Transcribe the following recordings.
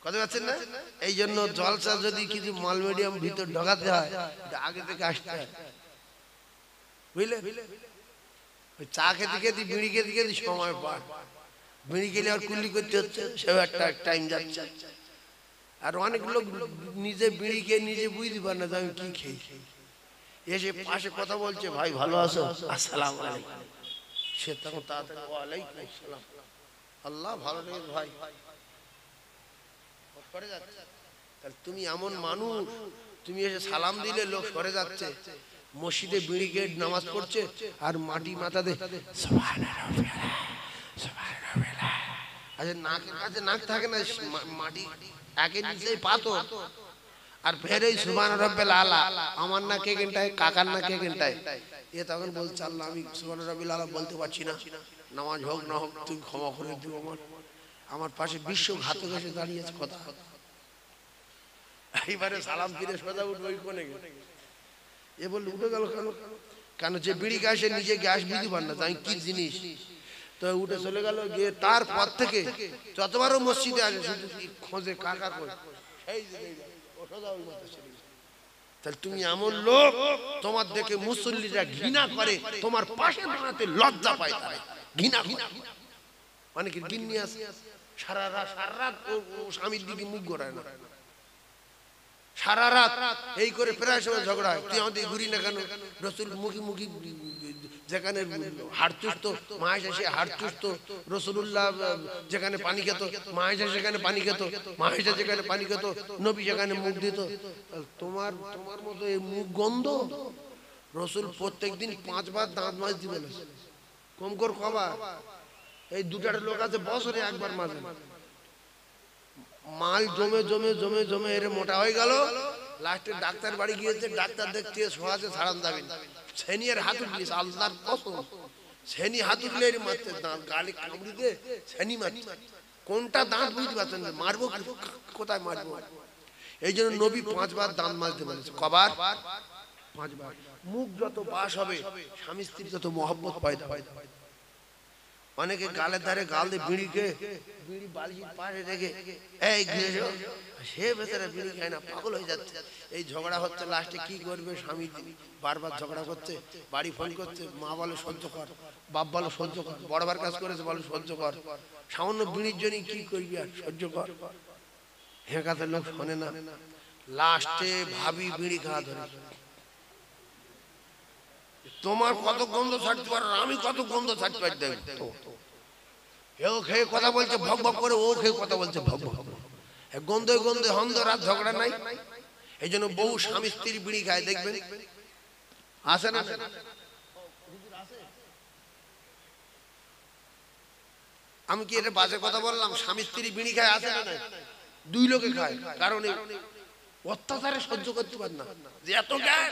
কথা পাচ্ছেন না? এই জন্য জলসা যদি কিছু মাল মিডিয়াম ভিতর ঢোকাতে হয় আগে থেকে আসতে হয়, বুঝলে? ওই চা খেতে খেতে বিড়ি খেতে খেতে সময় পায়, বিড়ি খেলে আর কুল্লি করতে হচ্ছে, সেও একটা টাইম যাচ্ছে। আর অনেক লোক নিজে বিড়ি খেয়ে নিজে বুঝতে পারে না যে আমি কি খেয়ে, এসে পাশে কথা বলছে, ভাই ভালো আছো, আসসালামু আলাইকুম, সে তখন তাড়াতাড়ি ওয়ালাইকুম আসসালাম, আল্লাহ ভালো রেখেছে ভাই, সরে যাচ্ছে। তাহলে তুমি এমন মানুষ, তুমি এসে সালাম দিলে লোক সরে যাচ্ছে, মসজিদে বিড়ি খেয়ে নামাজ পড়ছে আর মাটি মাথাতে আচ্ছা নাকের কাছে নাক থাকে না, মাটি একের নিচেই পাথর, আর ফেরেই সুবহান রাব্বিল আলা, আমার না কে কেনটায়, কাকার না কে কেনটায়, এ তখন বলছে আল্লাহ আমি সুবহান রাব্বিল আলা বলতে পারছি না, নামাজ হোক না হোক তুমি ক্ষমা করে দিও, আমার পাশে বিশ্বঘাতক এসে দাঁড়িয়েছে, কথা এইবারে সালাম ফিরে সোজা উঠবে ওই কোণে গেছে, এ বলল উঠে গেল কেন? কেন যে বিড়ি খায় সে নিজে গ্যাস বুঝতে পারে না আমি কি জিনিস, তো উঠে চলে গেল, গিয়ে তারপর থেকে যতবারও মসজিদে আসে শুধু খোঁজে কাকা কই, তাহলে তুমি এমন লোক, তোমার দেখে মুসল্লিরা ঘৃণা করে, তোমার পাশে দাঁড়াতে লজ্জা পায়, তারা ঘৃণা করে। অনেকের গিন্নি আছে সারা রাত স্বামীর দিকে মুখ ঘোরায় না, সারা রাত এই করে প্রায় সময় ঝগড়া হয়, তুই আমাদের ঘুরি না কেন, রসুল মুখি মুখি যেখানে হাড় চুষতো মায়েশা সে হাড় চুষতো, রসুল্লাহ যেখানে পানি খেত মায়েশা সেখানে পানি খেত, মায়েশা যেখানে পানি খেত নবী সেখানে মুখ দিত, তোমার মতো এই মুখ গন্ধ, রসুল প্রত্যেকদিন 5 বার দাঁত মাছ দিবে না, কম কর কবার, এই দুটার লোক আছে বছরে একবার মাঝে, মাল জমে জমে জমে জমে এর মোটা হয়ে গেল, লাস্টে ডাক্তার বাড়ি গিয়েছে, ডাক্তার দেখতে শোয়াছে ছাড়ান যাবে, সেনিয়ার হাত উঠলিস আল্লাহর কসম, সেনি হাত উঠলে মারতে, দাঁত গালে কামড়ি দিয়ে সেনি মারছে, কোনটা দাঁত বুঝতে পারছেন না, মারবো কোথায় মারবো, এই জন্য নবী 5 বার দাঁত মাজতে বলেছে, কবার? 5 বার। মুখ যত বাস হবে স্বামী স্ত্রী যত মহব্বত পয়দা হয়। অনেকে গালের ধারে গাল দিয়ে বিড়ি খেয়ে বিড়ি বালির পাশে রেখে এই সে ভেতরে বিড়ি খায় না, পাগল হয়ে যাচ্ছে, এই ঝগড়া হচ্ছে, লাস্টে কি করবে, স্বামী বারবার ঝগড়া করছে, বাড়ি ফোন করছে, মা বলে সহ্য কর, বাপ বলে সহ্য কর, বড়বার কাজ করেছে বলে সহ্য কর, সামান্য বিড়ির জন্য কি করবি আর সহ্য কর, হেঁকাতে লোক শোনে না, লাস্টে ভাবি বিড়ি খাওয়া ধরে, তোমার কত গন্ধ ছাড়তে পারো, আমি কত গন্ধ ছাড়তে পারি, এও খেয়ে কথা বলছে ভক ভক করে, ও খেয়ে কথা বলছে ভক ভক, গন্ধে গন্ধে হন্দ রাত ঝগড়া নাই। এই জন্য বহু স্বামী স্ত্রী বিড়ি খায়, দেখবেন আসে না, আমি কি এটা বাজে কথা বললাম, স্বামী স্ত্রী বিড়ি খায় আসে না, দুই লোকে খায়, কারণ অত্যাচারে সহ্য করতে পারে না, যে এত গ্যাস,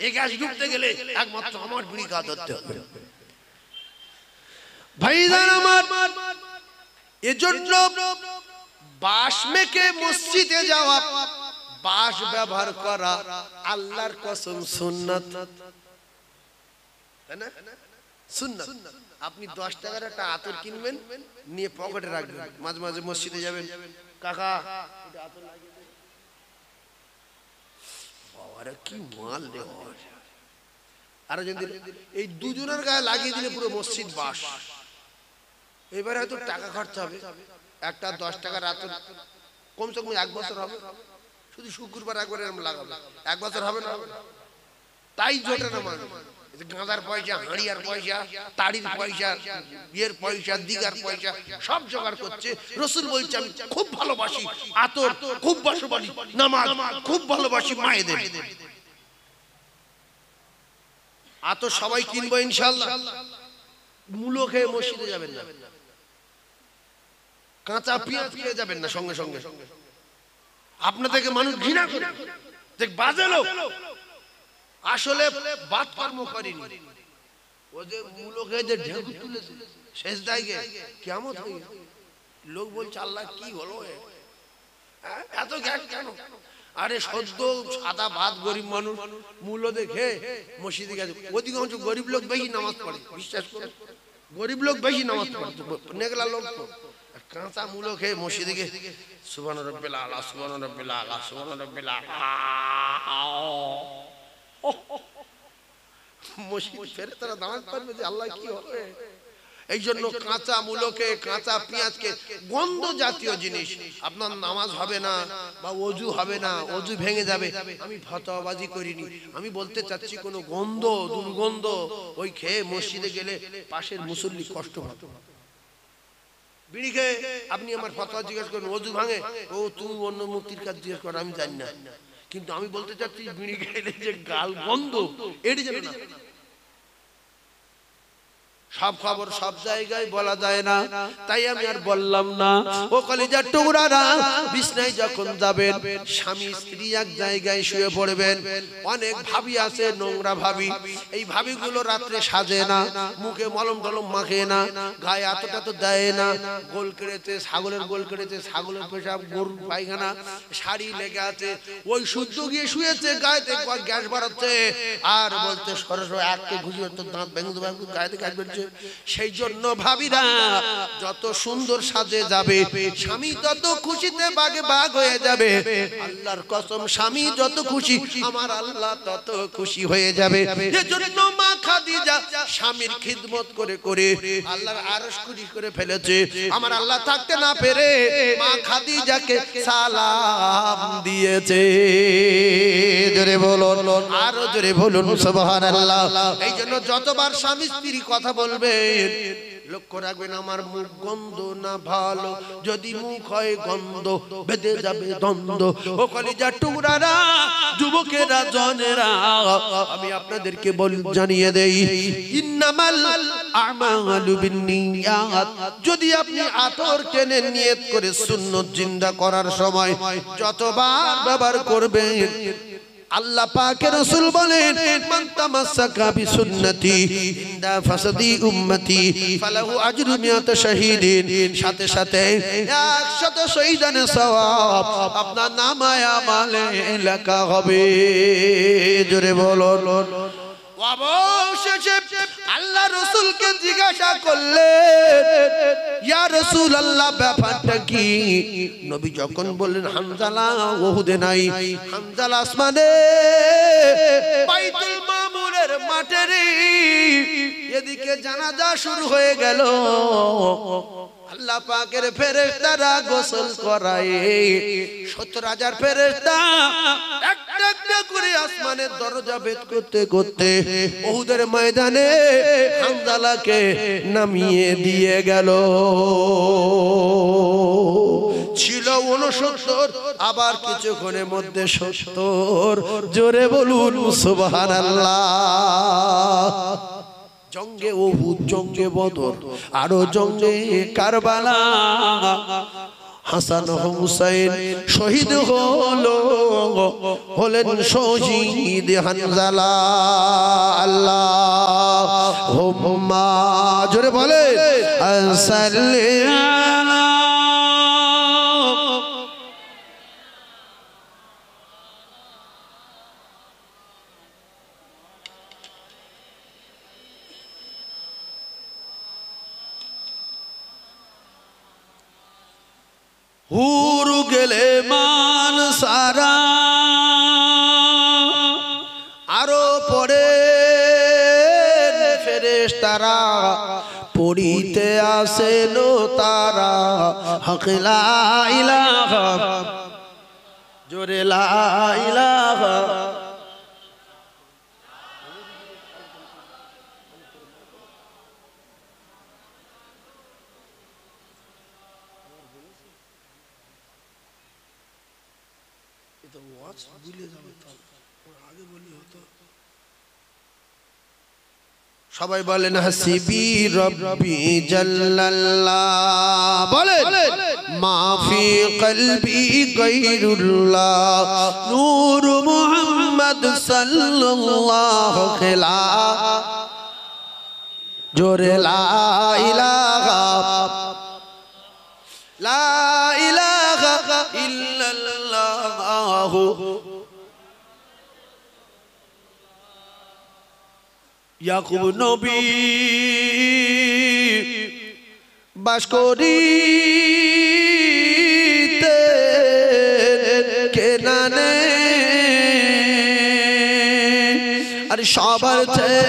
এই গ্যাস ঢুকতে গেলে একমাত্র আমার বিড়ি খাওয়া ধরতে হবে। ভাইজান আমার, এজন্য বাঁশ মেখে মসজিদে যাওয়া, বাঁশ ব্যবহার করা আল্লাহর কসম সুন্নাত, তাই না? সুন্নাত। আপনি 10 টাকার একটা আতর কিনবেন, নিয়ে পকেটে রাখবেন, মাঝে মাঝে মসজিদে যাবেন, কাকা এটা আতর লাগিয়ে দেন, বাবারে কি মাল রে, আর যদি এই দুজনের গায়ে লাগিয়ে দিলে পুরো মসজিদ বাস। এবারে হয়তো টাকা খরচ হবে, একটা 10 টাকার আতর কমসে কম 1 বছর হবে, শুধু শুক্রবার একবার এরকম লাগাবে, 1 বছর হবে না, তাই জোটে না মানুষ, গাঁদার পয়সা, হাঁড়িয়ার পয়সা, তাড়ির পয়সা, বিয়ের পয়সা, দিগার পয়সা সব জোগাড় করছে। রসুল বলছে আমি খুব ভালোবাসি আতর, খুব ভালোবাসি নামাজ, খুব ভালোবাসি মায়েদের, আতর সবাই কিনবো ইনশাআল্লাহ। মূলো খেয়ে মসজিদে যাবেন না, কাঁচা পেঁয়াজ খেয়ে যাবেন না, সঙ্গে সঙ্গে আপনাদেরকে মানুষ ঘৃণা করে, দেখ বাজে লোক, আসলে বাদ কর্ম করেনি, ও যে মূলো খেয়ে যে ঢেউ তুলেছে শেষ দায়গে কিয়ামত হয়ে গেছে, লোক বলছে আল্লাহ কি হলো এত গ্যাস কেন? আরে সদ্য সাদা ভাত গরিব মানুষ মূল্য দেখে মসজিদে গেছে, অধিকাংশ গরিব লোক বেশি নামাজ পড়ে, বিশ্বাস করে গরিব লোক বেশি নামাজ পড়ে, নেগলা লোক তো কাঁচা মূলো খেয়ে মসজিদে গিয়ে সুবহান রাব্বিল আলা সুবহান রাব্বিল আলা সুবহান রাব্বিল আলা মসজিদ ফেরেশতারা নামাজ পড়বে যে আল্লাহ কি হবে। এই জন্য কাঁচা মূলোকে কাঁচা পেঁয়াজকে গন্ধ জাতীয় জিনিস আপনার নামাজ হবে না বা ওযু হবে না, ওযু ভেঙে যাবে, আমি ফতোয়াবাজি করিনি। আমি বলতে চাচ্ছি কোনো গন্ধ দুর্গন্ধ ওই খেয়ে মসজিদে গেলে পাশের মুসল্লি কষ্ট পাবে। বিড়ি খেয়ে আপনি আমার ফতোয়া জিজ্ঞেস করেন ওযু ভাঙে, ও তুমি অন্য মূর্তির কাছে জিজ্ঞেস করো, আমি জানি না। কিন্তু আমি বলতে চাচ্ছি বিড়ি খেলে যে গাল গন্ধ এটি যাবে না। সব খবর সব জায়গায় বলা যায় না, তাই আমি আর বললাম না। ও কলিজার টুকরারা, বিছনায় যখন যাবেন স্বামী স্ত্রী এক জায়গায় শুয়ে পড়বেন। অনেক ভাবি আছে নোংরা ভাবি, এই ভাবিগুলো রাত্রে সাজে না, মুখে মলম টলম মাখে না, গায়ে এতটা তো দেয় না, গোল কেড়েছে ছাগলের গোল কেড়েছে, ছাগলের পেশাব গরুর পায়খানা, শাড়ি লেগে আছে, ওই সূর্য গিয়ে শুয়েছে, গায়েতে গ্যাস বাড়াচ্ছে আর বলতে সরসর এককে ঘুষিয়ে তো দাঁত ভেঙে দেবে, গায়েতে গ্যাস বেরোচ্ছে। সেই জন্য ভাবিরা যত সুন্দর সাজে যাবে স্বামী তত খুশিতে বাগে বাগ হয়ে যাবে। আল্লাহর কসম, স্বামী যত খুশি আমার আল্লাহ তত খুশি হয়ে যাবে। এজন্য মা খাদিজা স্বামীর খিদমত করে করে আল্লাহর আরশ খুশি করে ফেলেছে। আমার আল্লাহ থাকতে না পেরে মা খাদিজাকে সালাম দিয়েছে। জোরে বলুন, আরো জোরে বলুন সুবহানাল্লাহ। এই জন্য যতবার স্বামী স্ত্রী কথা বলবে লক্ষ্য রাখবেন আমার মুখ গন্ধ না ভালো, যদি মুখ হয় গন্ধ বেঁধে যাবে দ্বন্দ্ব। ও কলিজার টুকরারা, যুবকেরা, জনেরা, আমি আপনাদেরকে জানিয়ে দেই ইন্নামাল আমালু বিন্নিয়াত। যদি আপনি আতর টেনে নিয়ত করে সুন্নাত জিন্দা করার সময় যতবার ব্যবহার করবেন, আল্লাহ পাকের রাসূল বলেন মান তামাসসাকা বিসুন্নতি ইনদা ফাসাদি উম্মতি ফালাহু আজরু মিয়াত শাহীদিন। সাথে সাথে 100 শহীদানের সওয়াব আপনার নামায়ে আমলে লেখা হবে। জোরে বলুন। অবশেষে আল্লাহ রাসূলকে জিজ্ঞাসা করলেন, ইয়া রাসূলুল্লাহ ব্যাপারটা কি? নবী যখন বললেন হানজালা উহুদে নাই, হানজালা আসমানে বাইতুল মামুরের মাঠে রে, এদিকে জানাজা শুরু হয়ে গেল। আল্লাহ পাকের ফেরেশতারা গোসল করায় 70,000 ফেরেশতা একটা একটা করে আসমানের দরজা ভেদ করতে করতে উহুদের ময়দানে হানজালাকে নামিয়ে দিয়ে গেল। ছিল 69, আবার কিছুক্ষণের মধ্যে 70। জোরে বলুন সুবহানাল্লাহ। জঙ্গে উহুদ, জঙ্গে বদর, আরো জঙ্গে কারবালা, হাসান হুসাইন শহীদ হলেন শহীদ হানজালা। আল্লাহুম্মা, জোরে বলে সাল্লি আলা হুর গেলে মান সারা, আরো পরে ফেরেশতারা পড়িতে আসেন তারা হক লা ইলাহা, জোরে লা ইলাহা। সবাই বলেন হাসিবি রব্বি জাল্লাল্লাহ, বলেন মাফি কলবি গায়রুল্লাহ, নূর মুহাম্মদ সাল্লাল্লাহু খেলা। জোরে লা ইলাহা, লা ইলাহা ইল্লাল্লাহু। ইয়াকুব নবী বাস করিতে কেনানে আর সবার চেয়ে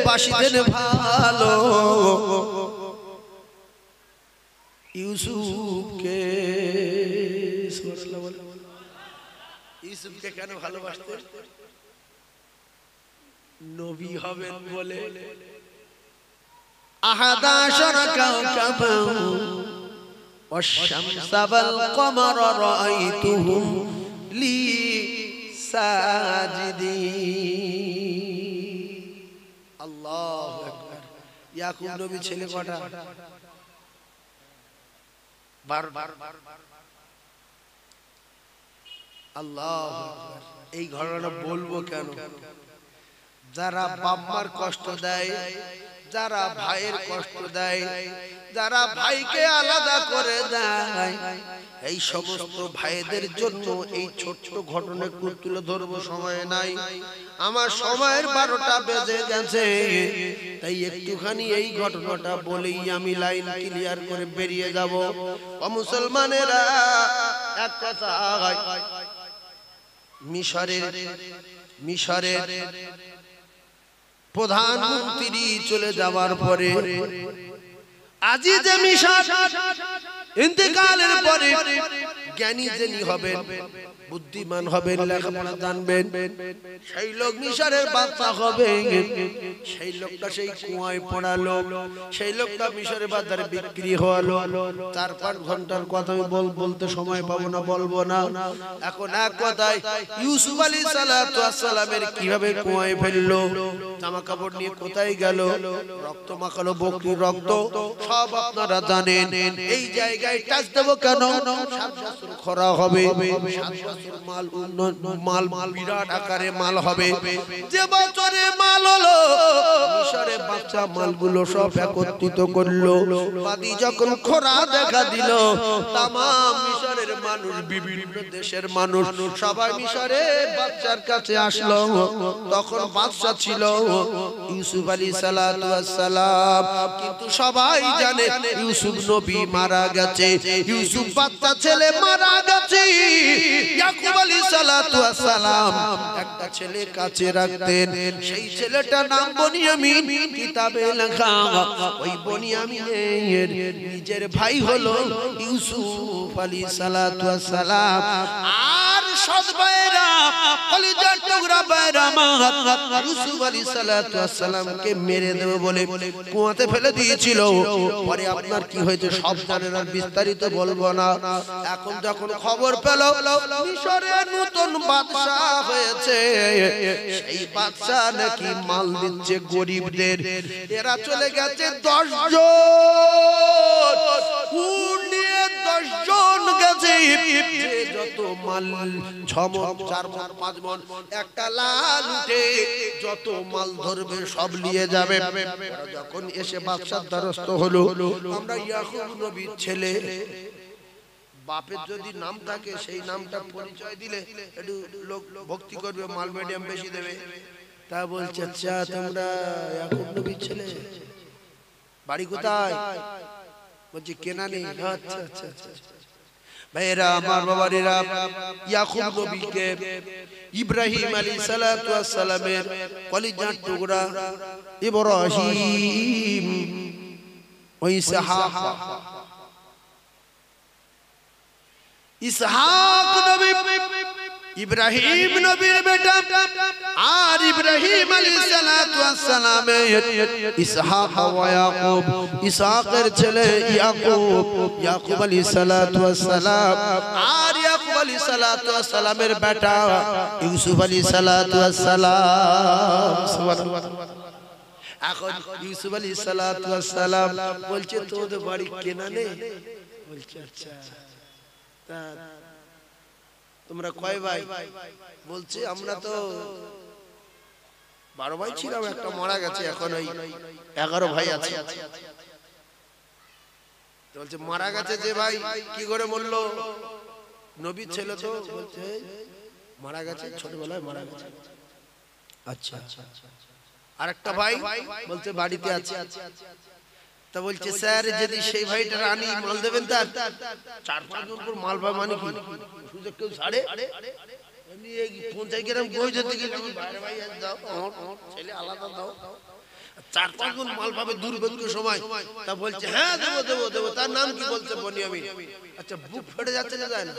বাসিতেন ভালো ইউসুফকে। ইউসুফকে কেন ভালোবাসতেন? নবী হবেন বলে। আহাদা শারাকা والشمس والقمر رأيتهم لي ساجدين। আল্লাহু আকবার। ইয়াকুব নবী ছেলে কটা? 12। আল্লাহু আকবার। এই ঘটনাটা বলবো কেন? যারা বাম্মার কষ্ট দেয়, যারা ভাইয়ের কষ্ট দেয়, যারা ভাইকে আলাদা করে দেয়, এই সমস্ত ভাইদের জন্য এই ছোট্ট ঘটনা তুলে ধরবো, সময় নাই। আমার সময়ের 12টা বেজে গেছে, তাই একটুখানি এই ঘটনাটা বলেই আমি লাইন ক্লিয়ার করে বেরিয়ে যাব। ও মুসলমানেরা, এক কথা, মিশরের প্রধানমন্ত্রী চলে যাওয়ার পরে আজি যে মিশর ইন্তেকালের পরে জ্ঞানী যিনি হবেন, বুদ্ধিমান হবেন, লেখাপড়া জানবেন, সেই লোক মিশরের বাদশা হবে। সেই লোকটা সেই কুয়ায় পড়ালো, সেই লোকটা মিশরের বাজারে বিক্রি হলো। 4-5 ঘন্টার কথা আমি বলতে সময় পাবো না, বলবো না। এখন এক কথায় ইউসুফ আলাইহিস সালাতু ওয়াস সালামের কিভাবে কুয়ায় ফেললো, জামা কাপড় নিয়ে কোথায় গেল, রক্ত মাখালো, বকরির রক্ত, সব আপনারা জানেন। এই জায়গায় টাচ দেবো কেন? 7 বছর খরা হবে, 7 বছর মাল বিরাট আকারে মাল হবে। যে বছরে মাল হলো, মিশরে বাচ্চা মালগুলো সব একত্রিত করলো। বাদি যখন খরা দেখা দিল, তামাম মিশরের মানুষ, বিভিন্ন দেশের মানুষ সবাই মিশরের বাচ্চার কাছে আসলো। তখন বাদশা ছিল ইউসুফ আলাইহিস সালাতু ওয়াস সালাম, কিন্তু সবাই জানে ইউসুফ নবী মারা গেছে, ইউসুফ বাচ্চা ছেলে মারা গেছে। ইয়াকুব আলাইহিস সালাতু ওয়াস সালাম একটা ছেলে কাছে রাখতেন, সেই ছেলেটার নাম বনিয়ামিন। কিতাবে লেখা ওই বনিয়ামিনের নিজের ভাই হলো ইউসুফ আলাইহিস সালাতু ওয়াস সালাম। আর সৎ ভাইরা, কলিজার টুকরা ভাইরা, ইউসুফ আলাইহিস সালাতু ওয়াস সালামকে মেরে দেবে বলে কুয়াতে ফেলে দিয়েছিল। পরে আপনার কি হয়েছে সব জানেন, আর বিস্তারিত বলবো না। এখন যখন খবর পেল মিশরের নতুন বাদশা হয়েছে, সেই বাদশা নাকি মাল দিচ্ছে গরিবদের, এরা চলে গেছে 10 জন, উট নিয়ে 10 জন গেছে। যত মাল 6 মণ, 4 মণ, 5 মণ, একটা লাল উঠে যত মাল ধরবে সব নিয়ে যাবে। যখন এসে বাদশার দ্বারস্থ হলো, আমরা ইয়াকুব নবীর ছেলে, বাপের যদি নাম থাকে সেই নামটা পরিচয় দিলে একটু লোক ভক্তি করবে, মাল মিডিয়াম বেশি দেবে। তা বলছে, আচ্ছা তোমরা ইয়াকুব নবীর ছেলে, বাড়ি কোথায়? বলছি কেনানে। আচ্ছা আচ্ছা আচ্ছা ভাইরা আমার, বাবারেরা, ইয়াকুব নবীকে ইব্রাহিম আলাইহিস সালাতু ওয়াস সালামের কলিজার টুকরা ইব্রাহিম ওই ইসহাক নবী, ইব্রাহিম নবীর বেটা, আর ইব্রাহিম আলাইহিস সালাতু ওয়াস সালামের ইসহাক ওয়া ইয়াকুব, ইসহাকের ছেলে ইয়াকুব, ইয়াকুব আলাইহিস সালাতু ওয়াস সালাম, আর ইয়াকুব আলাইহিস সালাতু ওয়াস সালামের বেটা ইউসুফ আলাইহিস সালাতু ওয়াস সালাম। সুবহানাল্লাহ। এখন ইউসুফ আলাইহিস সালাতু ওয়াস সালাম বলছে, তোদের বাড়ি কেনানে? বলছে আচ্ছা, তা তোমরা কয় ভাই? বলছে আমরা তো 12 ভাই ছিলাম, একটা মারা গেছে, এখন ওই 11 ভাই আছে। বলছে মারা গেছে যে ভাই, কি করে বললো? নবীর ছেলে তো। বলছে মারা গেছে, ছোটবেলায় মারা গেছে। আচ্ছা, আরেকটা ভাই বলছে বাড়িতে আছে। তা বলছে স্যার যদি সেই ভাইটা রানী মাল দেবেন তার 4-5 জন করে মাল পাবে মানে কি সুযোগ কেউ ছাড়ে এমনি এই 50 গ্রাম গই যেতে গেলে আমি বাইরে ভাই দাও আমার ছেলে আলাদা দাও 4-5 জন মাল পাবে দুর্ভাগ্য সময় তা বলছে হ্যাঁ দেবো দেবো দেবো তার নাম কি বলছে বনিয়ামিন আচ্ছা বুক ফেটে যাচ্ছে না যায় না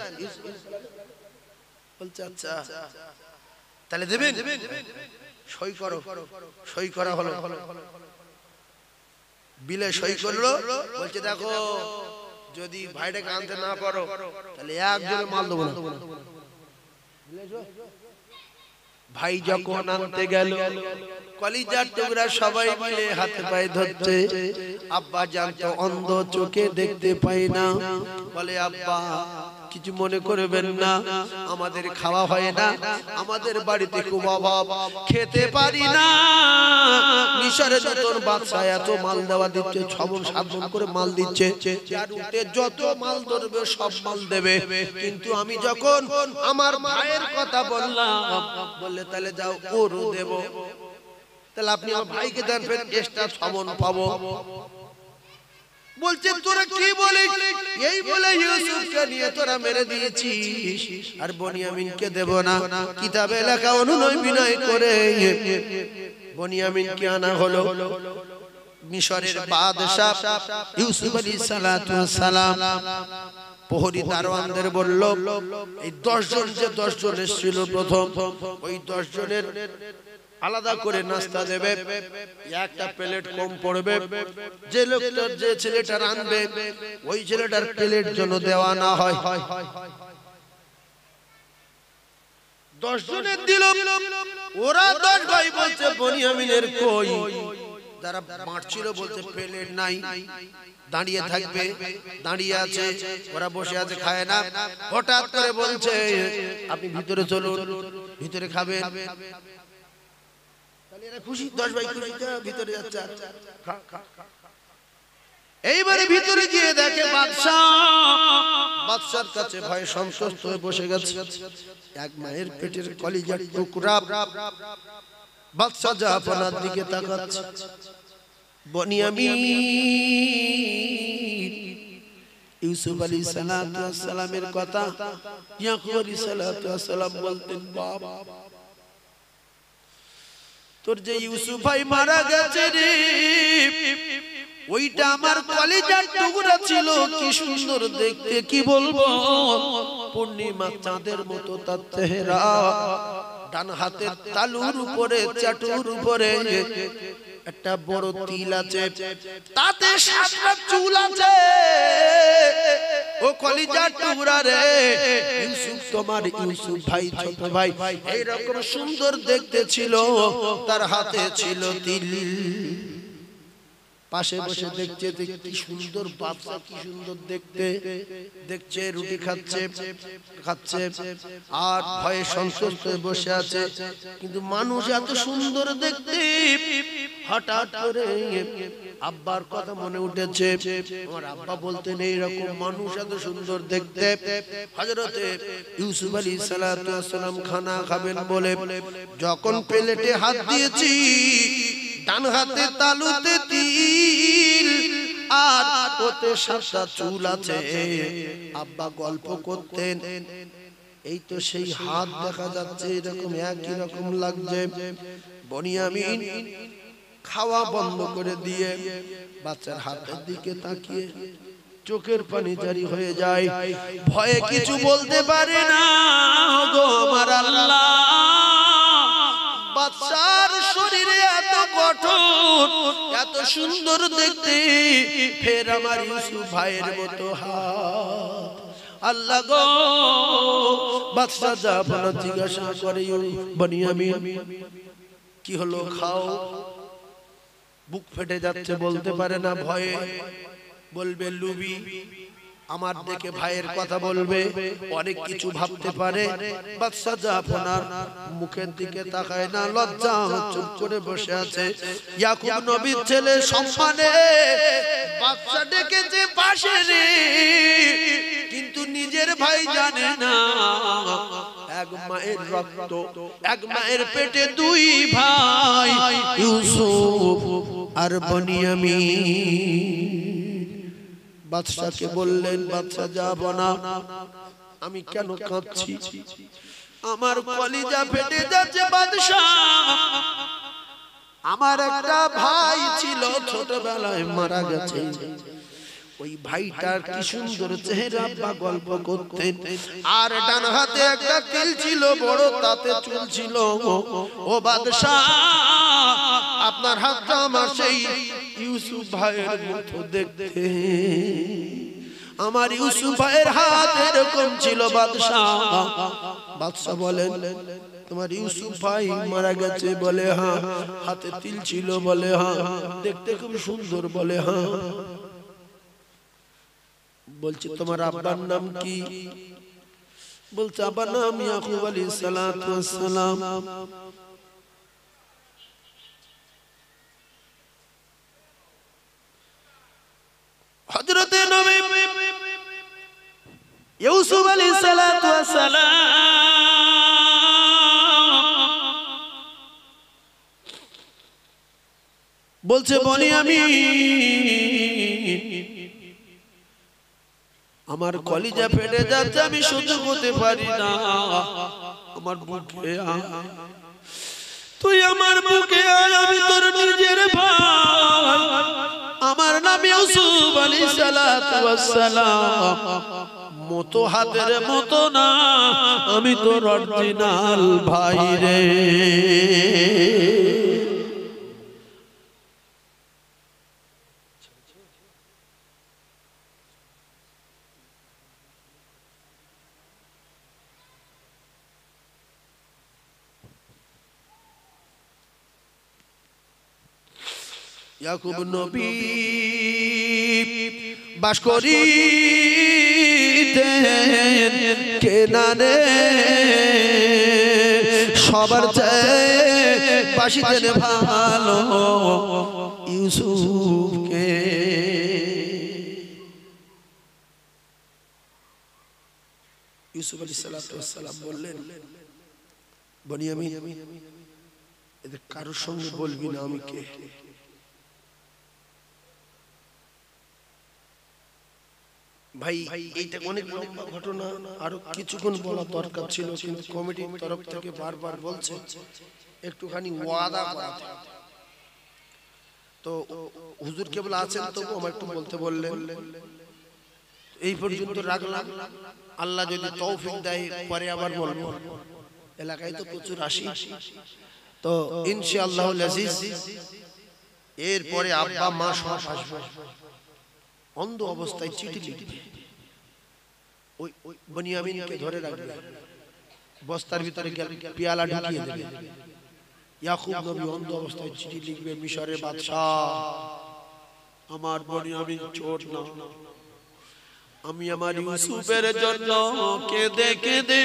বলছে আচ্ছা তাহলে দেবেন সই করো সই করা হলো বিলে সই করলো বলছে দেখো যদি ভাইটাকে আনতে না পারো তাহলে একজনে মাল দেবো না ভাই যখন আনতে গেল কলিজার টুকরা সবাই মিলে হাতে পায়ে ধরছে আব্বা জানতো অন্ধ চোখে দেখতে পাই না বলে আব্বা কিছু মনে করবেন না আমাদের খাওয়া হয় না আমাদের বাড়িতে খুব অভাব খেতে পারি না মিশরের তোর বাদশা এত মাল দেওয়া দিচ্ছে 6-7 করে মাল দিচ্ছে আর উঠে যত মাল ধরবে সব মাল দেবে কিন্তু আমি যখন আমার ভাইয়ের কথা বললাম বললে তাহলে যাও ওরও দেব তাহলে আপনি আমার ভাইকে দেন ফের এক্সট্রা 6 মণ পাবো বলছে তোরা কি বলিস এই বলে ইউসুফকে নিয়ে তোরা মেরে দিয়েছিস আর বনিয়ামিনকে দেব না কিতাবে লেখা অনুনয় বিনয় করে বনিয়ামিনকে আনা হলো মিশরের বাদশা ইউসুফ আলাইহিস সালাতু ওয়াস সালাম প্রহরী দারোয়ানদের বলল এই 10 জন যে 10 জন এসেছিল প্রথম ওই 10 জনের আলাদা করে নাস্তা দেবে একটা প্লেট কম পড়বে যে লোকটা যে ছেলেটা রাঁধবে ওই ছেলেটার প্লেট যেন দেওয়া না হয় 10 জনের দিল ওরা 10 ভাই বলছে বনিয়ামিনের কই যারা মারছিল বলছে প্লেট নাই দাঁড়িয়ে থাকবে দাঁড়িয়ে আছে ওরা বসে আছে খায় না হঠাৎ করে বলছে আপনি ভিতরে চলুন ভিতরে খাবেন খুশি 10 ভাই খুশি ভিতরে যাচ্ছে এইবারে ভিতরে গিয়ে দেখে বাদশার কাছে ভয় সন্তুষ্ট হয়ে বসে গেছে এক মায়ের পেটের কলিজার টুকরা বাদশা জাহাপনার দিকে তাকাচ্ছে বনিয়ামিন ইউসুফ আলাইহিস সালাতু ওয়াস সালামের কথা ইয়াকুব আলাইহিস সালাতু ওয়াস সালাম বলতেন বাবা তোর যে ইউসুফ ভাই মারা গেছে রে ওইটা আমার কলিজার টুকরা ছিল কি সুন্দর দেখতে কি বলবো পূর্ণিমা চাঁদের মতো তার চেহারা ডান হাতের তালুর উপরে চাটুর উপরে একটা বড় তিল আছে তাতে 7টা চুল আছে ও কলিজার টুকরা রে ইউসুফ তোমার ইউসুফ ভাই ছোট ভাই এই রকম সুন্দর দেখতে ছিল তার হাতে ছিল তিল পাশে বসে দেখছে কি সুন্দর বাদশা কি সুন্দর দেখতে দেখছে রুটি খাচ্ছে আর ভয়ে সন্তুষ্ট হয়ে বসে আছে কিন্তু মানুষ এত সুন্দর দেখতে হঠাৎ করে আব্বার কথা মনে উঠেছে আমার আব্বা বলতেন এই রকম মানুষ এত সুন্দর দেখতে হযরতে ইউসুফ আলাইহিস সালাতু ওয়াস সালাম খানা খাবেন বলে যখন প্লেটে হাত দিয়েছি ডান হাতে তালুতে তিল আর ওতে 7টা চুল আছে আব্বা গল্প করতেন এই তো সেই হাত দেখা যাচ্ছে এরকম একই রকম লাগছে বনিয়ামিন খাওয়া বন্ধ করে দিয়ে বাচ্চার হাতের দিকে তাকিয়ে চোখের পানি জারি হয়ে যায় ভয়ে কিছু বলতে পারে না গো আমার আল্লাহ বাচ্চার শরীরে এত গঠন এত সুন্দর দেখতে ফের আমার ইউসুফ ভাইয়ের মতো হাত আল্লাহ গো বাদশা জাহাপনা জিজ্ঞাসা করে বনিয়ামিন কি হলো খাও বুক ফেটে যাচ্ছে বলতে পারে না ভয়ে বলবে লুবি আমার দেখে ভাইয়ের কথা বলবে অনেক কিছু ভাবতে পারে বাদশা জাহাপনার মুখের দিকে তাকায় না লজ্জা চুপ করে বসে আছে ইয়াকুব নবীর ছেলে সম্মানে বাদশা ডেকেছে পাশে রে কিন্তু নিজের ভাই জানে না এক মায়ের রক্ত, এক মায়ের পেটে দুই ভাই ইউসুফ আর বনিয়ামিন। বাদশাকে বললেন, বাদশা যাব না, আমি কেন কাঁদছি, আমার কলিজা ফেটে যাচ্ছে বাদশা। আমার একটা ভাই ছিল ছোটবেলায় মারা গেছে, ওই ভাইটার কি সুন্দর চেহারা, বা গল্প করতেন, আর ডান হাতে একটা তিল ছিল বড়, তাতে চুল ছিল। ও বাদশাহ, আপনার হাতটা আমার সেই ইউসুফ ভাইয়ের মতো দেখতে, আমার ইউসুফ ভাইয়ের হাত এরকম ছিল। বাদশাহ, বাদশাহ বলেন, তোমার ইউসুফ ভাই মারা গেছে? বলে হ্যাঁ। হাতে তিল ছিল? বলে হ্যাঁ। দেখতে খুব সুন্দর? বলে হ্যাঁ। বলছে তোমার আব্বার নাম কি? বলছে আব্বার নাম ইয়াকুব আলাইহিস সালাতু ওয়াস সালাম। হযরতে নবী ইউসুফ আলাইহিস সালাতু ওয়াস সালাম বলছে বনিয়ামিন, আমার কলিজা ফেটে যাচ্ছে, আমি সহ্য করতে পারি না, আমার বুকে আয়, তুই আমার বুকে আয়, আমি তোর নিজের ভাই, আমার নাম ইউসুফ আলাইহিস সালাতু ওয়াস সালাম, মতো হাতের মতো না, আমি তোর অরিজিনাল ভাই রে। ইয়াকুব নবী বাস করিতেন কেনানে, সবার চেয়ে বাসিতেন ভালো ইউসুফকে। ইউসুফ আলাইহিস সালাম বললেন, বনিয়ামিন, এদের কারোর সঙ্গে বলবি না আমি কে। ভাই এইটা অনেক লম্বা ঘটনা, আরো কিছুক্ষণ বলা দরকার ছিল, কিন্তু কমিটির তরফ থেকে বারবার বলছে একটুখানি ওয়াদা করাতে। তো হুজুর কেবল আছেন, তবু আমার একটু বলতে বললেন, এই পর্যন্ত রাখলাম। আল্লাহ যদি তৌফিক দেয় পরে আবার বলবো। এলাকায় তো প্রচুর আসি, তো ইনশাআল্লাহুল আজিজ এরপরে আব্বা মা সব আসবে। অন্ধ অবস্থায় চিঠি লিখবে, ওই বনিয়ামিনকে ধরে রাখবে, বস্তার ভিতরে পেয়ালা ঢুকিয়ে দেবে। ইয়াকুব নবী অন্ধ অবস্থায় চিঠি লিখবে, মিশরের বাদশা, আমার বনিয়ামিন চোর না, আমি আমার ইউসুফের জন্য কেঁদে কেঁদে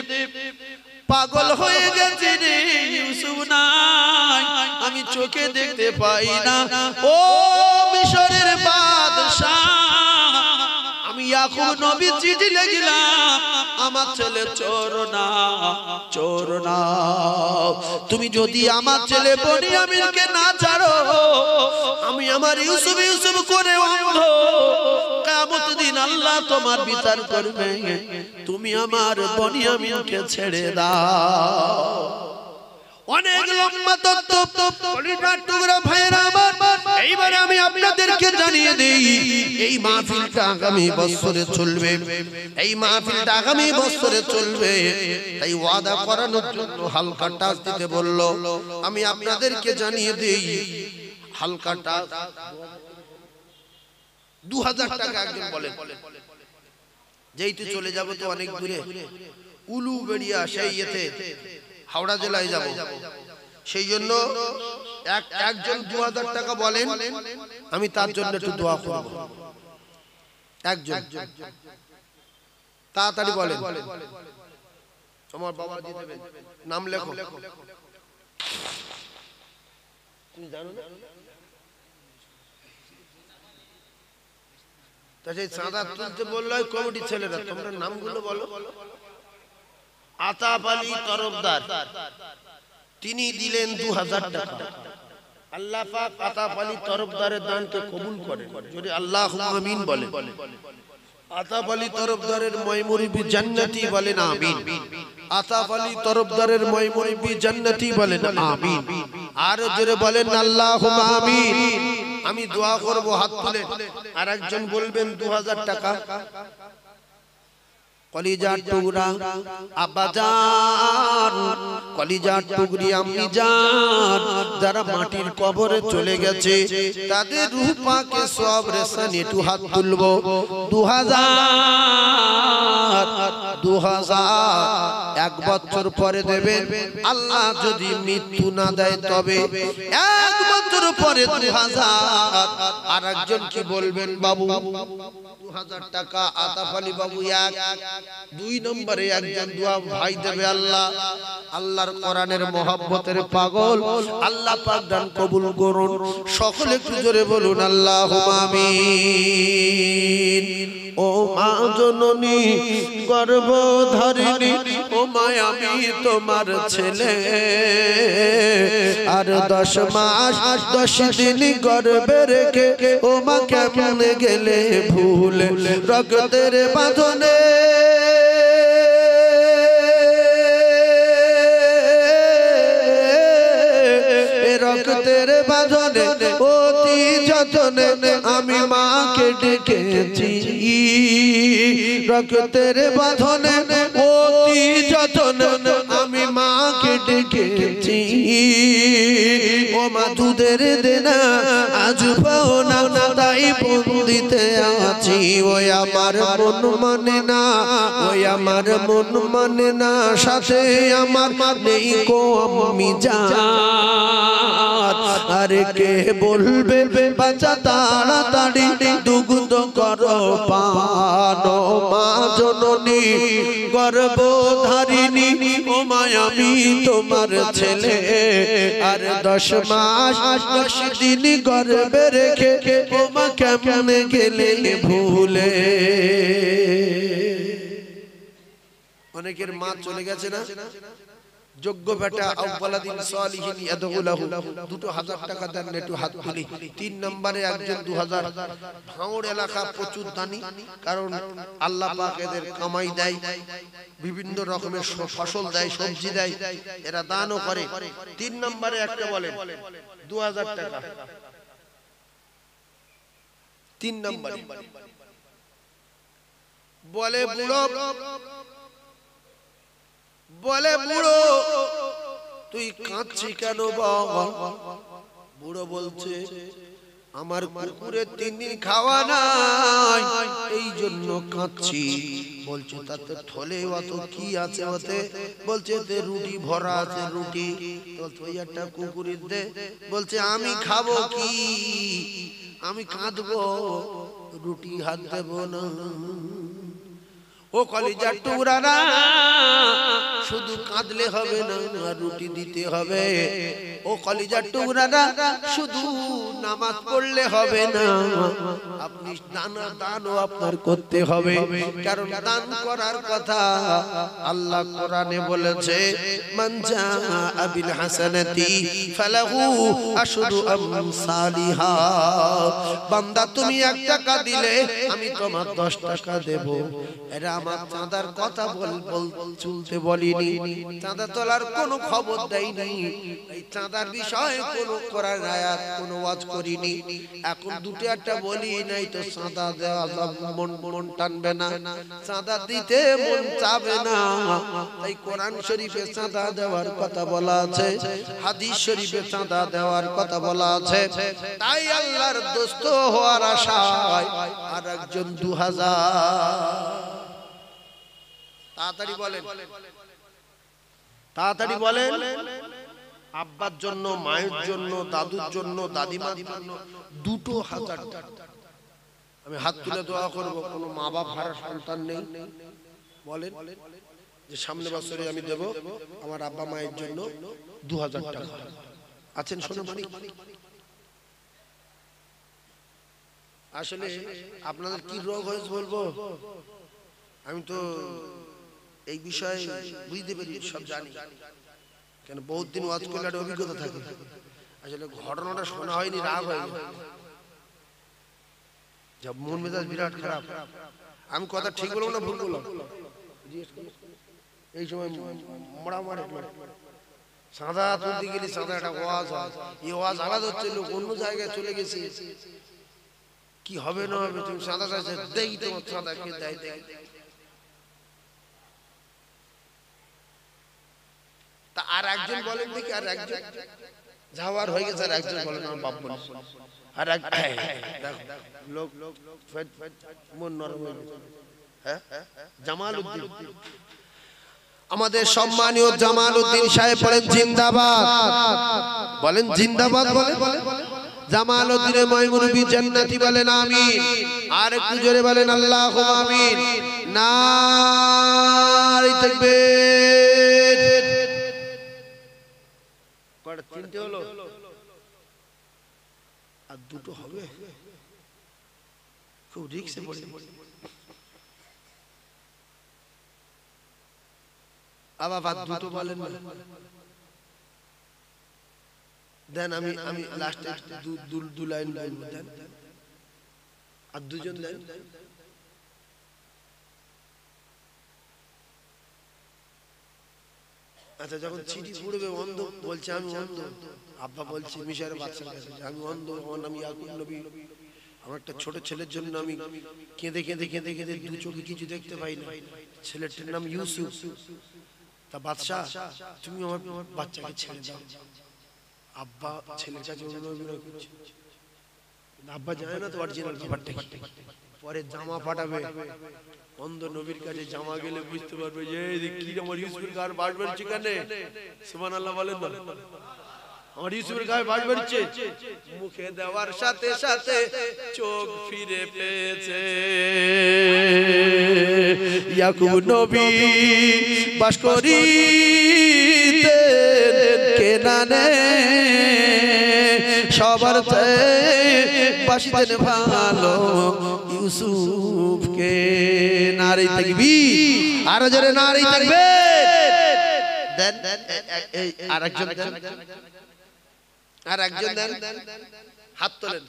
পাগল হয়ে গেছি রে, ইউসুফ নাই, আমি চোখে দেখতে পাই না। ও মিশরের বাদশা, আমি ইয়াকুব নবী চিঠি লিখলাম, আমার ছেলে চোর না, চোর না। তুমি যদি আমার ছেলে বনিয়ামিনকে না ছাড়ো, আমি আমার ইউসুফ ইউসুফ করে অন্ধ, কিয়ামত দিন আল্লাহ তোমার বিচার করবে, তুমি আমার বনিয়ামিনকে ছেড়ে দাও। অনেক লম্বা তত্ত্ব, কলিজার টুকরা ভাইরা আমার, এইবারে আমি আপনাদেরকে জানিয়ে দেই, এই মাহফিলটা আগামী বছরে চলবে, এই মাহফিলটা আগামী বছরে চলবে। তাই ওয়াদা করানোর জন্য হালকা টাচ দিতে বলল, আমি আপনাদেরকে জানিয়ে দেই, হালকা টাচ 2000 টাকা একজন বলেন, যেইতে চলে যাব তো অনেক দূরে, উলুবেড়িয়া, সেই ইয়েতে হাওড়া জেলায় যাব, সেই জন্য একজন 2000 টাকা বলেন, আমি তার জন্য একটু দোয়া করব। একজন তাড়াতাড়ি বলেন, আমার বাবা দিয়ে দেবেন, নাম লেখো। তুমি জানো না? তা সেই চাঁদা তুলতে বললো কমিটির ছেলেরা, তোমরা নামগুলো বলো। আতাপ আলী তরফদার তিনি দিলেন 2000 টাকা। আল্লাহ পাক আতাপ আলী তরফদারের দানকে কবুল করেন, যদি আল্লাহুম্মা আমিন বলেন। আতাপ আলী তরফদারের ময়মুরবি জান্নাতি বলেন আমিন। আতাপ আলী তরফদারের ময়মুরবি জান্নাতি বলেন আমিন। আর জোরে বলেন আল্লাহুম্মা আমিন। আমি দোয়া করব, হাত তুলে আর একজন বলবেন 2000 টাকা। কলিজার টুকরা আব্বাজান, কলিজার টুকরি আম্মি জান, যারা মাটির কবরে চলে গেছে তাদের রূহ পাকে সওয়াব রেসানি একটু হাত তুলবো। 2000 এক বছর পরে দেবেন, আল্লাহ যদি মৃত্যু না দেয় তবে এক বছর পরে 2000। আর একজন কি বলবেন বাবু 2000 টাকা আতাপ আলী বাবু এক। 2 নম্বরে একজন দোয়া ভাই দেবে, আল্লাহ আল্লাহর কোরআনের মহব্বতের পাগল, আল্লাহ পাক দান কবুল করুন। সকলে একটু জোরে বলুন আল্লাহুম্মা আমিন। ও মা জননী গর্ভধারিণী, ও মা আমি তোমার ছেলে, আর 10 মাস 10 দিন গর্ভে রেখে ও মা কেমনে গেলে ভুলে রক্তের বাঁধনে, রক্তের বাঁধনে অতি যতনে আমি মাকে ডেকেছি, রক্তের বাঁধনে অতি যতনে আমি মাকে ডেকেছি। ও মা দুধের দেনা আজ পাও না, তাই বন্দিতে আছি। ওই আমার মন মানে না, ওই আমার মন মানে না, সাথে আমার নেই কো আমি জান। আরে কে বলবে বাচ্চা তাড়াতাড়ি দুগ্ধ করো পান। মা জননী গর্ভধারিণী, ও মা আমি তোমার ছেলে, আর 10 মাস 10 দিন গর্ভে রেখে ও মা কেমনে গেলে ভুলে। অনেকের মা চলে গেছে না, যোগ্য বেটা আউয়ালাদিন সালিহিন ইয়াদউলাহু, 2000 টাকা দেন, একটু হাত তুলি। 3 নম্বরে একজন 2000। ভাঙড় এলাকা প্রচুর দানি, কারণ আল্লাহ পাক এদের কামাই দেয়, বিভিন্ন রকমের ফসল দেয়, সবজি দেয়, এরা দানও করে। 3 নম্বরে একটা বলেন 2000 টাকা। 3 নম্বরে বলে বুড়ো, বলে বুড়ো তুই কাঁদছিস কেন বাবা? বুড়ো বলছে আমার কুকুরে 3 দিন খাওয়া নাই, এই জন্য কাঁদছি। বলছে তাতে থলে অত কি আছে ওতে? বলছে তে রুটি ভরা আছে, রুটি। তুই একটা কুকুর দে। বলছে আমি খাবো কি, আমি কাঁদবো, রুটি হাত দেব না। ও কলিজার টুকরা না, শুধু কাঁদলে হবে না, রুটি দিতে হবে। ও কলিজার টুকরা না, শুধু নামাজ পড়লে হবে না, আপনি দানও আপনার করতে হবে। কারণ দান করার কথা আল্লাহ কোরআনে বলেছে, মান জাআ বিল হাসানাতি ফালাহু আশরু আমসালিহা। বান্দা তুমি 1 টাকা দিলে আমি তোমার 10 টাকা দেব। এরা আমার চাঁদার কথা চলতে বলিনি, চাঁদা তোলার কোনো খবর দেয়নি, এই চাঁদার বিষয়ে কোনো কোরআন আয়াত কোনো ওয়াজ করিনি। এখন 2টা বলি নাই তো চাঁদা দেওয়া মন টানবে না, চাঁদা দিতে মন চাবে না। তাই কোরআন শরীফে চাঁদা দেওয়ার কথা বলা আছে, হাদিস শরীফে চাঁদা দেওয়ার কথা বলা আছে। তাই আল্লাহর দোস্ত হওয়ার আশায় আর একজন 2000। তাড়াতাড়ি বলেন, তাড়াতাড়ি বলেন। আব্বার জন্য, মায়ের জন্য, দাদুর জন্য, দাদিমার জন্য 2000 টাকা। আমি হাত তুলে দোয়া করব, কোনো মা বাপ হারা সন্তান নেই, বলেন যে সামনে বছরে আমি দেব আমার আব্বা মায়ের জন্য 2000 টাকা। আছেন শোনো মানি? আসলে আপনাদের কি রোগ হয়েছে বলবো? আমি তো এই বিষয়ে বুঝতে পারি, সব জানি, কেন বহুত দিন ওয়াজ করলে একটা অভিজ্ঞতা থাকে। আসলে ঘটনাটা শোনা হয়নি, রাগ হয় যা, মন মেজাজ বিরাট খারাপ। আমি কথা ঠিক বলবো না ভুল বললাম? এই সময় মরা মারে সাদা তুলতে গেলে সাদা একটা ওয়াজ হয়, এই ওয়াজ আলাদা হচ্ছে, লোক অন্য জায়গায় চলে গেছে, কি হবে না হবে, তুমি সাদা চাইছে দেই, তোমার সাদা কে দেয় দেয়। তা আর একজন বলেন দেখি, আর একজন যাওয়ার হয়ে গেছে, আর একজন বলেন আমার বাপ বলে, আর এক লোক মন নরম হয়ে গেছে। হ্যাঁ, জামালউদ্দিন, আমাদের সম্মানীয় জামালউদ্দিন সাহেব বলেন জিন্দাবাদ, বলেন জিন্দাবাদ, বলেন জামালউদ্দিনের ময়মুনবী জান্নাতি বলেন আমিন, আর একটু জোরে বলেন আল্লাহু আমিন। নারে তাকবীর। কয়টা? তিনটে হলো, আর দুটো হবে, খুব রিস্কে পড়ে। আবার বাদ দুটো বলেন না, দেন আমি লাস্টে দু লাইন বলবো, দেন আর দুজন দেন। আচ্ছা, যখন চিঠি পড়বে অন্ধ বলছে আমি অন্ধ, আব্বা বলছে মিশরের বাদশার কাছে আমি অন্ধ, আমার নাম ইয়াকুব নবী, আমার একটা ছোট ছেলের জন্য আমি কেঁদে কেঁদে কেঁদে কেঁদে দু চোখে কিছু দেখতে পাই না, ছেলেটার নাম ইউসুফ। তা বাদশা, তুমি আমার বাচ্চাকে ছেড়ে দাও। আব্বা ছেলের কাছে অভিনয় করছে, আব্বা জানে না তো অরিজিনাল ব্যাপারটা। পরে জামা পাঠাবে, অন্ধ নবীর কাছে জামা গেলে বুঝতে পারবে যে কি আমার ইউসুফের গায়ে বাস বেরোচ্ছে, কেন? সুবহানাল্লাহ বলেন না, আমার ইউসুফের গায়ে বাস বেরোচ্ছে। মুখে দেওয়ার সাথে সাথে চোখ ফিরে পেয়েছে, ইয়াকুব নবী বাস করিতে কেনানে, সবার বাসিতেন ভালো ইউসুফকে। নারে তাকবীর, আরো জোরে নারে তাকবীর। দেন আরেকজন দেন, আর একজন দেন, হাত তোলেন,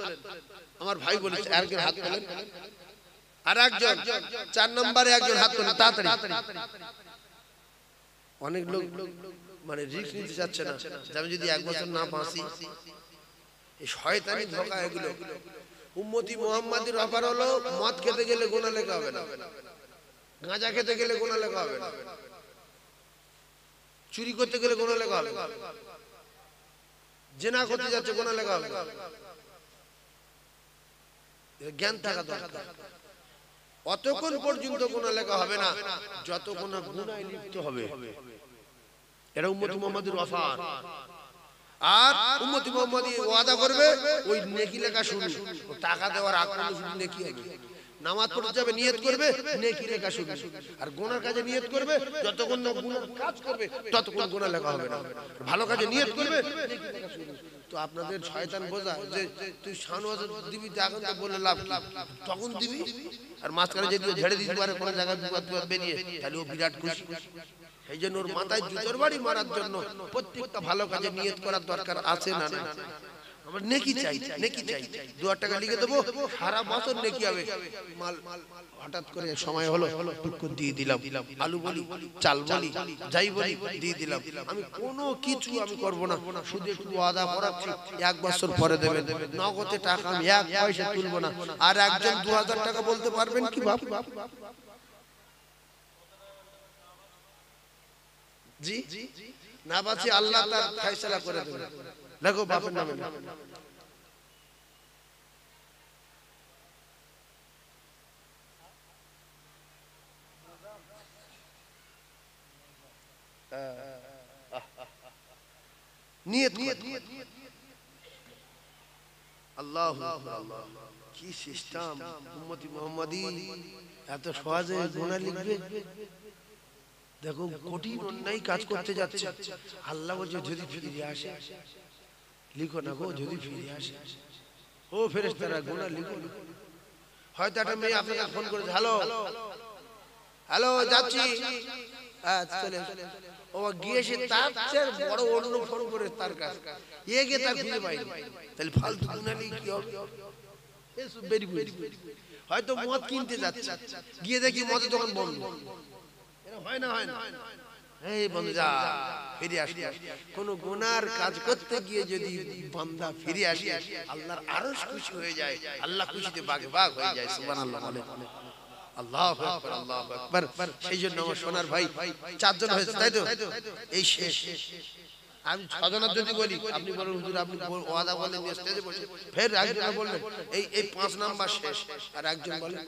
আমার ভাই বলেছে আরেকজন হাত তোলেন, আর একজন 4 নম্বরে একজন হাত তোলেন তাড়াতাড়ি। অনেক লোক মানে রিস্ক নিতে চাচ্ছে না, আমি যদি 1 বছর না বাঁচি, এই শয়তানি ধোঁকা এগুলো। উম্মতি মুহাম্মাদির অফার হলো মদ খেতে গেলে গুনাহ লেখা হবে না, গাঁজা খেতে গেলে গুনাহ লেখা হবে না, চুরি করতে গেলে গুনাহ লেখা হবে না, জিনা করতে যাচ্ছে গুনাহ লেখা হবে না। জ্ঞান থাকা দরকার। অতক্ষণ পর্যন্ত গুনাহ লেখা হবে না যতক্ষণ না গুনাহে লিপ্ত হবে। এটা উম্মতি মুহাম্মাদির অফার। আর উম্মতি মুহাম্মাদি ওয়াদা করবে ওই নেকি লেখা শুরু, টাকা দেওয়ার আগ পর্যন্ত শুধু নেকি হবে। নামাজ পড়তে যাবে নিয়ত করবে, নেকি লেখা শুরু। আর গুনার কাজে নিয়ত করবে, যতক্ষণ না গুনার কাজ করবে ততক্ষণ গুনাহ লেখা হবে না। ভালো কাজে নিয়ত করবে, নেকি লেখা শুরু। তো আপনাদের শয়তান বোঝায় যে তুই শানওয়াজ দিবি, এখন তো বলে লাভ কি, তখন দিবি। আর মাঝখানে যদি ঝেড়ে দিতে পারে কোনো জায়গায় বিপদ বেরিয়ে, তাহলে ও বিরাট খুশি। এই জন্য ওর মাথায় জুতোর বাড়ি মারার জন্য প্রত্যেকটা ভালো কাজে নিয়ত করার দরকার আছে না? না, আমরা নেকি চাই, নেকি চাই। 2 টাকা লিখে দেবো, সারা বছর নেকি হবে। মাল হঠাৎ করে সময় হলো টুকুর দিয়ে দিলাম, আলু বলি, চাল বলি, যাই বলি দিয়ে দিলাম। আমি কোনো কিছু আমি করব না, শুধু একটু ওয়াদা করাচ্ছি 1 বছর পরে দেবেন। নগদে টাকা আমি 1 পয়সা তুলবো না। আর একজন 2000 টাকা বলতে পারবেন কি বাপ? জি না বাঁচি আল্লাহ তার ফয়সালা করে দেবে। দেখো বাপের নামে নিয়ত আল্লাহু আল্লাহ, কি সিস্টেম! উম্মতি মুহাম্মাদি এত সহজে গুনাহ লিখবে। দেখো কঠিন অন্যায় কাজ করতে যাচ্ছে, আল্লাহ বলছে যদি ফিরে আসে, লিখো না গো, যদি ফিরে আসে। ও ফেরেশতারা গুনাহ লিখো। হয়তো একটা মেয়ে আপনাকে ফোন করেছে, হ্যালো হ্যালো যাচ্ছি, চলে ও গিয়েছে তার চেয়ে বড় অন্য ফোন করে তার কাছে গিয়ে তার খুঁজে পাইনি, তাহলে ফালতু দুনালি কি হবে? হয়তো মদ কিনতে যাচ্ছে, গিয়ে দেখি মদের দোকান বন্ধ। হয় না, হয় না? এই বন্ধু যা ফিরে আসি। কোন গুনার কাজ করতে গিয়ে যদি বান্দা ফিরে আসে, আল্লাহর আরশ খুশি হয়ে যায়, আল্লাহ খুশিতে বাগে বাগ হয়ে যায়। সুবহানাল্লাহ বলে আল্লাহু আকবার, আল্লাহু আকবার। সেই জন্য আমার সোনার ভাই চারজন হয়েছে, তাই তো? এই শেষ। আমি ছজনের যদি বলি, আপনি বলেন হুজুর আপনি ওয়াদা বলেন স্টেজে বসে, ফের একজন বললেন এই 5 নাম্বার শেষ, আর একজন বলেন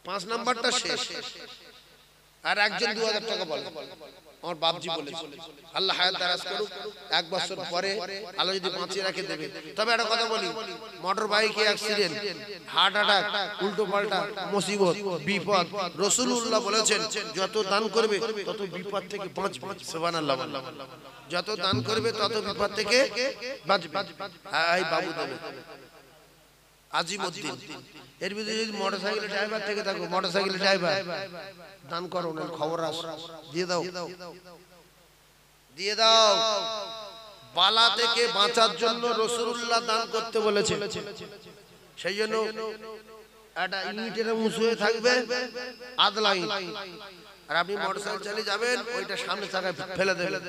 5 নাম্বারটা শেষ, আর একজন 2000 টাকা বলে। আমার বাপজি বলেছে আল্লাহ হায়াত দারাজ করুক, 1 বছর পরে আল্লাহ যদি বাঁচিয়ে রাখে দেবে। তবে একটা কথা বলি, মোটর বাইকে অ্যাক্সিডেন্ট, হার্ট অ্যাটাক, উল্টো পাল্টা মুসিবত, বিপদ, রাসূলুল্লাহ বলেছেন যত দান করবে তত বিপদ থেকে বাঁচবে। সুবহানাল্লাহ। যত দান করবে তত বিপদ থেকে বাঁচবে। এই বাবু দেবে আজিমউদ্দিন, এর ভিতরে যদি মোটরসাইকেলের ড্রাইভার থেকে থাকো, মোটরসাইকেলের ড্রাইভার দান করো, না খবর আস দিয়ে দাও, দিয়ে দাও। বালা থেকে বাঁচার জন্য রাসূলুল্লাহ দান করতে বলেছে। সেই জন্য একটা ইউনিটের মুছ হয়ে থাকবে আদলা ইট, আর আপনি মোটরসাইকেল চালিয়ে যাবেন, ওইটা সামনে চাকায় ফেলে দেবেন,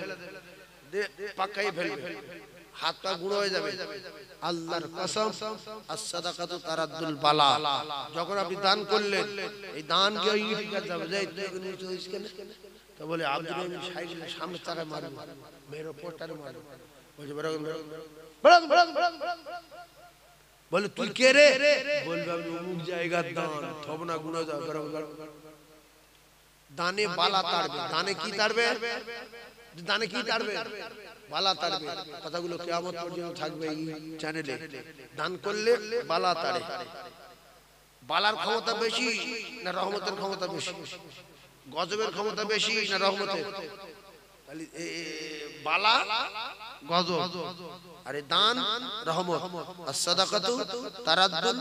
পাক্কাই ফেলবে, হাত পা গুঁড়ো হয়ে যাবে। আল্লাহর কসম, as-সাদাকাতু তারাদ্দুল বালা। যখন আপনি দান করলেন, এই দান কে ইট কাজ যাবে, যাই তুই নিচে হইস কেন? তো বলে আব্দুল রহিম সাইকেলের সামনে চাকায় মারবে, মেরো পোস্টারে মারবে। বলে বলে তুই কে রে? বলবে আমি অমুক জায়গার দান, থব না গুণা যাও। দানে বালা তাড়বে। দানে কি তাড়বে? দানে কি তাড়বে? বালা তাড়বে। কথাগুলো কিয়ামত পর্যন্ত থাকবে এই চ্যানেলে। দান করলে বালা তাড়ে। বালার ক্ষমতা বেশি না রহমতের ক্ষমতা বেশি? গজবের ক্ষমতা বেশি না রহমতের? তাহলে বালা গজব, আরে দান রহমত। as-সাদাকাতু তারাদ্দুল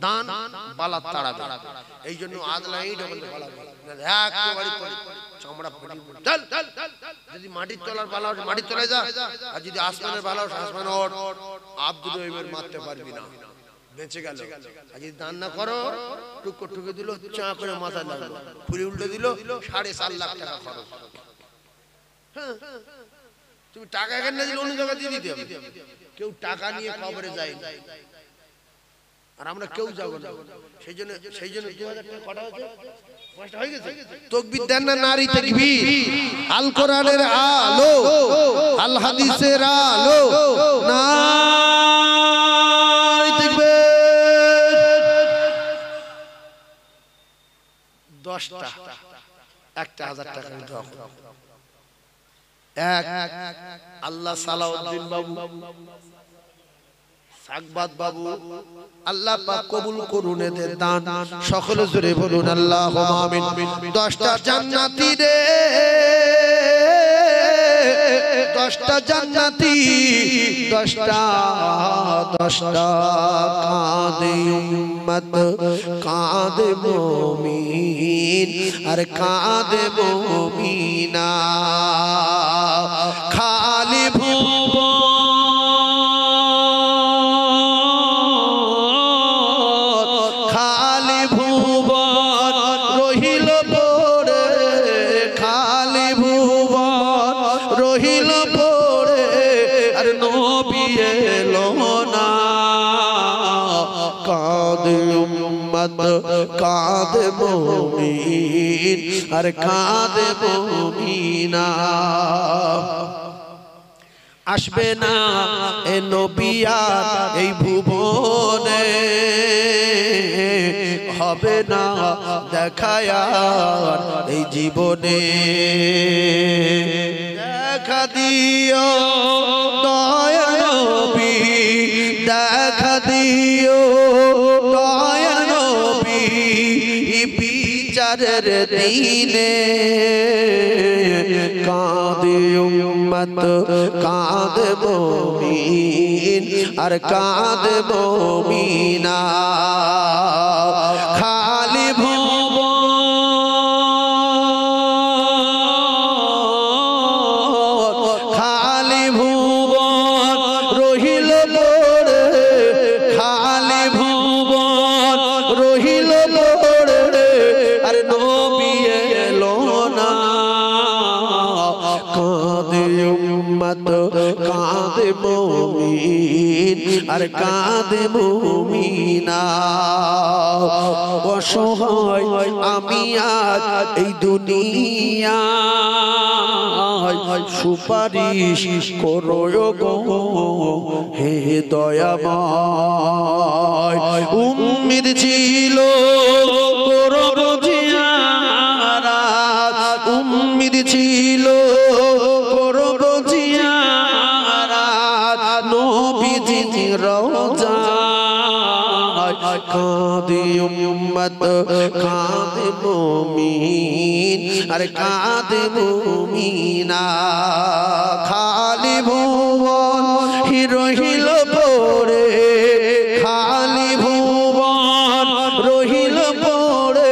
দান বালা তাড়াবে। এই জন্য আদলা ইট বলে বলা হয়, একেবারে চামড়া ফাটি চল। যদি মাটির তলার বালা ওঠ, মাটির তলায় যা, আর যদি আসমানের বালা ওঠ, আসমানে ওঠ। আব্দুল রহিমের মারতে পারবি না, বেঁচে গেল। আর যদি দান না করো, টুকরো টুকে দিল, চা করে মাথা লাগলো, ফুরি উল্টে দিল, 4.5 লাখ টাকা খরচ। হ্যাঁ, তুমি টাকা এখানে না দিলে অন্য জায়গায় দিয়ে দিতে হবে। কেউ টাকা নিয়ে কবরে যায় না, আর আমরা কেউ যাব না। সেই জন্য 2000 টাকা কটা হয়েছে? 5টা হয়ে গেছে। তাকবীর দেন না নারী তাকবীর। আল কোরআনের আলো, আল হাদিসের আলো, নারী তাকবীর। 10টা একটা 1000 টাকা দাও। এক আল্লাহ সালাউদ্দিন বাবু, সাকবাদ বাবু, আল্লাহ পাক কবুল করুন এদের দান। সকলে জোরে বলুন আল্লাহুম্মা আমিন। 10টা জান্নাতি রে, 10টা জান্নাতি, 10টা কাঁদে উম্মত, কাঁদে মুমিন, আর কাঁদে মুমিনা। খালি ভুবন কাঁদে মুমিন, আর কাঁদে মুমিনা। আসবে না এ নবী আর এই ভুবনে, হবে না দেখা আর এই জীবনে। দেখা দিও দয়া নবী, দেখা দিও দয়া নবী, বিচারের দিনে। কাঁদে উম্মত, কাঁদে মুমিন, আর কাঁদে মুমিনা। খালি ভুবন মুমিন আর কাঁদে মুমিনা অসহায় আমি আজ এই দুনিয়ায় সুপারিশ করো গো হে দয়াময় উম্মিদ ছিল করব জিয়ারাত উম্মিদ ছিল করব জিয়ারাত নবীজি রওজা কাঁদে উম্মত কাঁদে মুমিন আর কাঁদে মুমিনা খালি ভুবন রহিল পড়ে খালি ভুবন রহিল পড়ে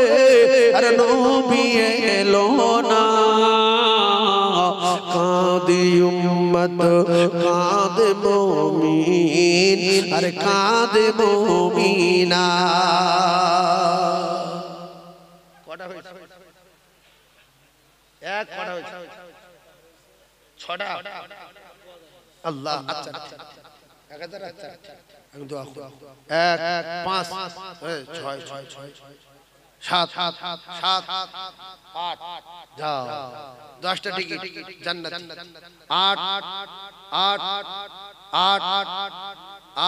আর নবী এলো না কাঁদে উম্মত কাঁদে মুমিন আর কাঁদে মুমিনা কটা হয়েছে এক কটা হয়েছে ছটা আল্লাহ আচ্ছা এক হাজার আচ্ছা আমি দোয়া করব এক পাঁচ ছয় ছয় ছয় সাত সাত সাত আট যাও 10টা টিকিট জান্নাত আট আট আট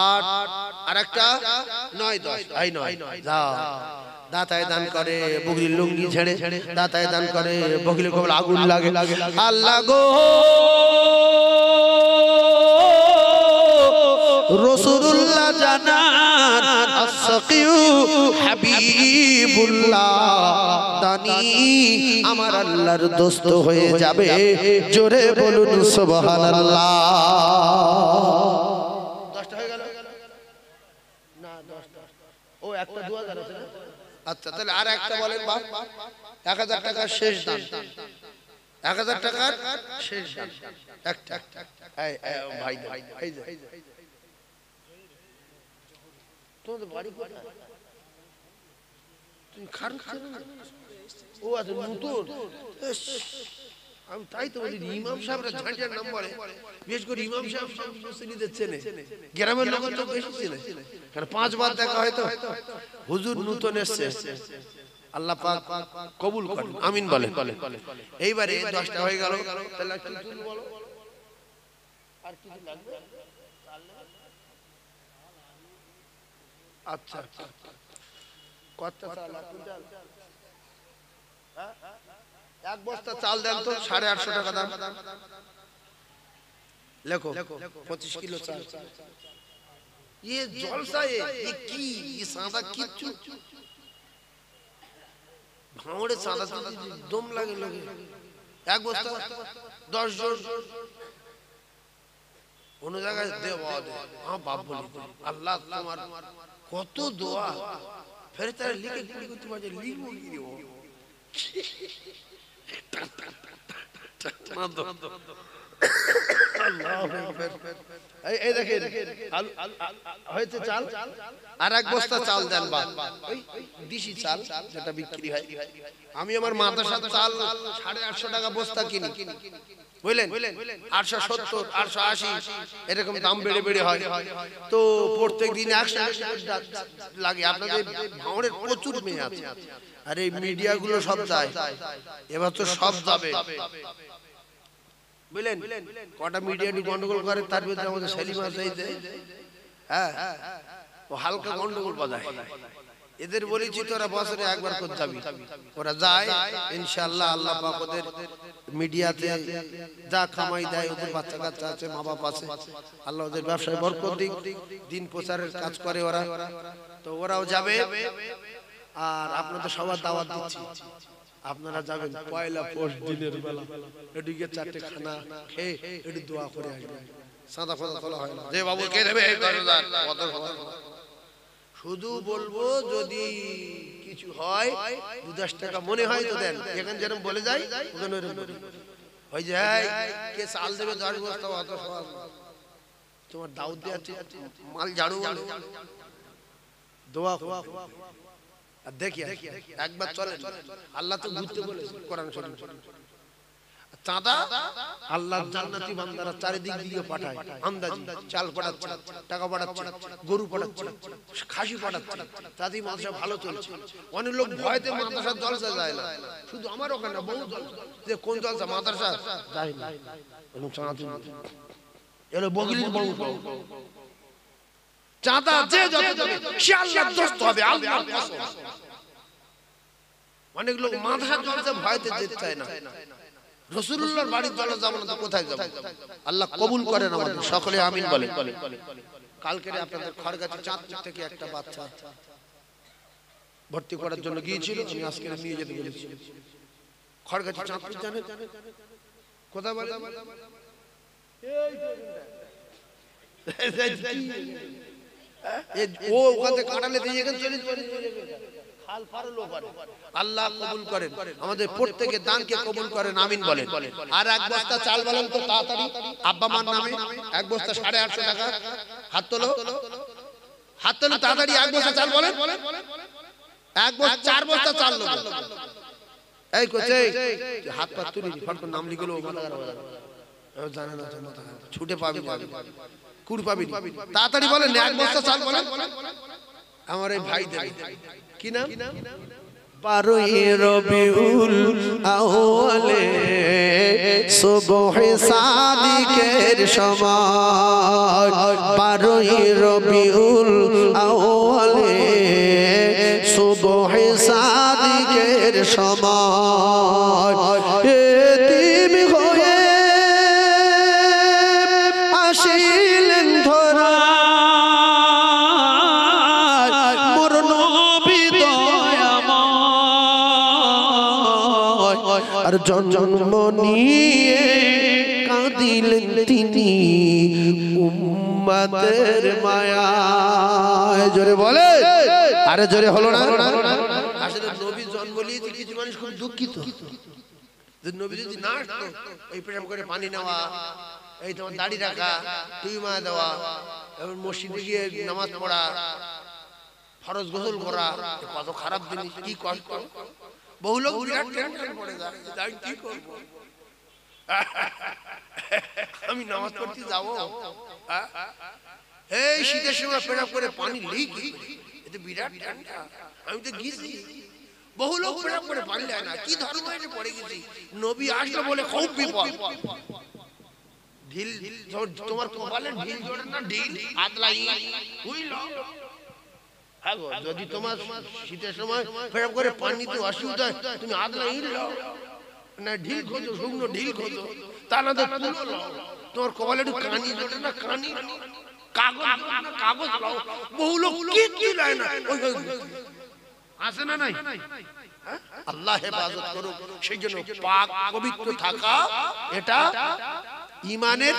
আট আরেকটা 9 10 এই 9 যাও দাতায় দান করে বগলির লুঙ্গি ছেড়ে দাতায় দান করে বগলির কবল আগুন লাগে আল্লাহ গো রাসূলুল্লাহ জানান আসকিউ হাবিবুল্লাহ দানি আমার আল্লাহর দোস্ত হয়ে যাবে জোরে বলুন সুবহানাল্লাহ 10টা হয়ে গেল না 10টা ও একটা 2000 আছে না আচ্ছা তাহলে আর একটা বলেন বাপ 1000 টাকা শেষ দান 1000 টাকার শেষ দান একটা এই ভাই এই যে তোমাদের বাড়ি কোথায় তুমি খান ও আচ্ছা নতুন আমি তাই তো বলি ইমাম সাহেবরা ঝাঁটিয়ার নাম বলে বিশেষ করে ইমাম সাহেব সব মুসলিমদের চেনে গ্রামের লোক তো বেশি চেনে কারণ 5 বার দেখা হয়তো হুজুর নতুন এসেছে আল্লাহ পাক কবুল করেন আমিন বলেন এইবারে 10টা হয়ে গেল তাহলে কি তুমি বলো আর কিছু লাগবে আচ্ছা কত চাল কুইন্টাল হ্যাঁ এক বস্তা চাল দেন তো 850 টাকা দাম লেখো 25 কিলো চাল ये জলসা ये কি ये সাদা কিচ্ছু ভাঙড়ে সাদা দম লাগে লাগে এক বস্তা 10 জন কোন জায়গায় দেওয়া দে হ্যাঁ বাপ বলি আল্লাহ তোমার কত দোয়া ফের তার লিখে কি করতে পারে লিখবো কি ও এই দেখেন হয়েছে চাল আর এক বস্তা চাল দেন বা ওই দিশি চাল যেটা বিক্রি হয় আমি আমার মাদ্রাসার চাল 850 টাকা বস্তা কিনি বুঝলেন 870 880 এরকম দাম বেড়ে বেড়ে হয় তো প্রত্যেক দিন 100 লাগে আপনাদের ভাঙড়ের প্রচুর মেয়ে আছে আর এই মিডিয়া গুলো সব যায় এবার তো সব যাবে বুঝলেন কটা মিডিয়া গন্ডগোল করে তার ভিতরে আমাদের সেলিম আছে হ্যাঁ ও হালকা গন্ডগোল বাজায় এদের বলেছি তোরা বছরে একবার করে যাবি ওরা যায় ইনশাআল্লাহ আল্লাহ পাক ওদের মিডিয়াতে যা কামাই দেয় ওদের বাচ্চা কাচ্চা আছে মা বাপ আছে আল্লাহ ওদের ব্যবসায় বরকত দিক দিন প্রচারের কাজ করে ওরা তো ওরাও যাবে আর আপনাদের সবার দাওয়াত দিচ্ছি আপনারা যাবেন পয়লা পৌষ দিনের বেলা এদিকে 4টে খানা খেয়ে একটু দোয়া করে আসবেন সাদা ফাদা তোলা হয় না যে বাবু কে দেবে কত শুধু বলবো যদি কিছু হয় 2-10 টাকা মনে হয় তো দেন এখানে যেরকম বলে যাই ওখানে ওই যে কে চাল দেবে 10 বস্তা অত সব তোমার দাউদ দিয়ে আছে মাল ঝাড়ু দোয়া আর দেখি একবার চলে আল্লাহ তো ঘুরতে বলেছে কোরআন শরীফ চাঁদা আল্লাহর জান্নাতি বান্দারা চারিদিক দিয়ে পাঠায়, আন্দাজি চাল পাঠাচ্ছে, টাকা পাঠাচ্ছে, গরু পাঠাচ্ছে, খাসি পাঠাচ্ছে, তাতেই মাদ্রাসা ভালো চলছে। অনেক লোক ভয়তে মাদ্রাসার জলসা যায় না, শুধু আমার ওখানে বহু যে কোন জলসা মাদ্রাসা যায় না, এলো বগলির বউ চাঁদা যে যত দেবে সে আল্লাহর দোস্ত হবে, আল্লাহর কসম। অনেক লোক মাদ্রাসার জলসা ভয়তে যেতে চায় না, রাসূলুল্লাহর বাড়ির জলসা যাব না তো কোথায় যাব? আল্লাহ কবুল করেন আমাদের সকলে আমিন বলেন। কালকে আপনাদের খড়গাছি চাঁদপুর থেকে একটা বাচ্চা ভর্তি করার জন্য গিয়েছিল, আমি আজকে নিয়ে যেতে বলেছি। খড়গাছি চাঁদপুর জানেন কোথায় বলে? ও ওখান থেকে কাটালে দিয়ে গেছেন, চলে খাল পারে লোক পারে। আল্লাহ কবুল করেন আমাদের প্রত্যেকের দানকে কবুল করেন আমিন বলেন। আর এক বস্তা চাল বলেন তো তাড়াতাড়ি, আব্বা মার নামে এক বস্তা 850 টাকা। হাত তোলো, হাত তোলো তাড়াতাড়ি, এক বস্তা চাল বলেন, এক বস্তা 4 বস্তা চাল লোক। এই কোচে হাত পা তুলি ফট নাম লিখলো মাথা খারাপ হয়ে যাবে, জানে না মাথা খারাপ, ছুটে পাবি কুড় পাবি, তাড়াতাড়ি বলেন এক বস্তা চাল বলেন। আমার এই ভাই দেবে কি নাম? 12 রবিউল আউয়ালে সুবহে সাদিকের সময়, 12 রবিউল আউয়ালে সুবহে সাদিকের সময়, এতিম হয়ে আসিলেন ধরা মোর নবী দয়াময়, আর জন্ম নিয়ে কাঁদিলেন তিনি উম্মতের মায়ায়। জোরে বলে, আরে জোরে হলো না? আসলে নবী জন্ম নিয়েছে, কিছু মানুষ খুব দুঃখিত যে নবী যদি না আসতো, এই প্রেম করে পানি নেওয়া, এই তোমার দাড়ি রাখা, টুইমা দেওয়া, এবং মসজিদে গিয়ে নামাজ পড়া, ফরজ গোসল করা, কত খারাপ জিনিস, কি কষ্ট। বহু লোক বিরাট টেনশন পড়ে যায়, আমি কি করব, আমি নামাজ পড়তে যাব, এই শীতের সময় প্রেম করে পানি লিক, এতে বিরাট ঠান্ডা, আমি তো গিয়েছি। বহু লোক প্রেম করে পানি নেয় না, কি ধর্ম এসে পড়ে গেছি। নবী আসলো বলে খুব বিপদ। ঢিল তোমার কপালে ঢিল জোড়ে না, ঢিল আদলাই বুঝলো। হ্যাঁ গো, যদি তোমার শীতের সময় প্রেম করে পানিতে অসুবিধা হয়, তুমি আদলাই লাও না, ঢিল খোঁজো, শুকনো ঢিল খোঁজো, তা না তো তুলো লাও। তোমার কপালে একটু কানি জোটে না, কানি কাগজ না, কাগজ লাও। বহু লোক কি লায় না, আছে না নাই? আল্লাহ হেফাজত করুক। সেই জন্য পাক পবিত্র থাকা এটা ঈমানের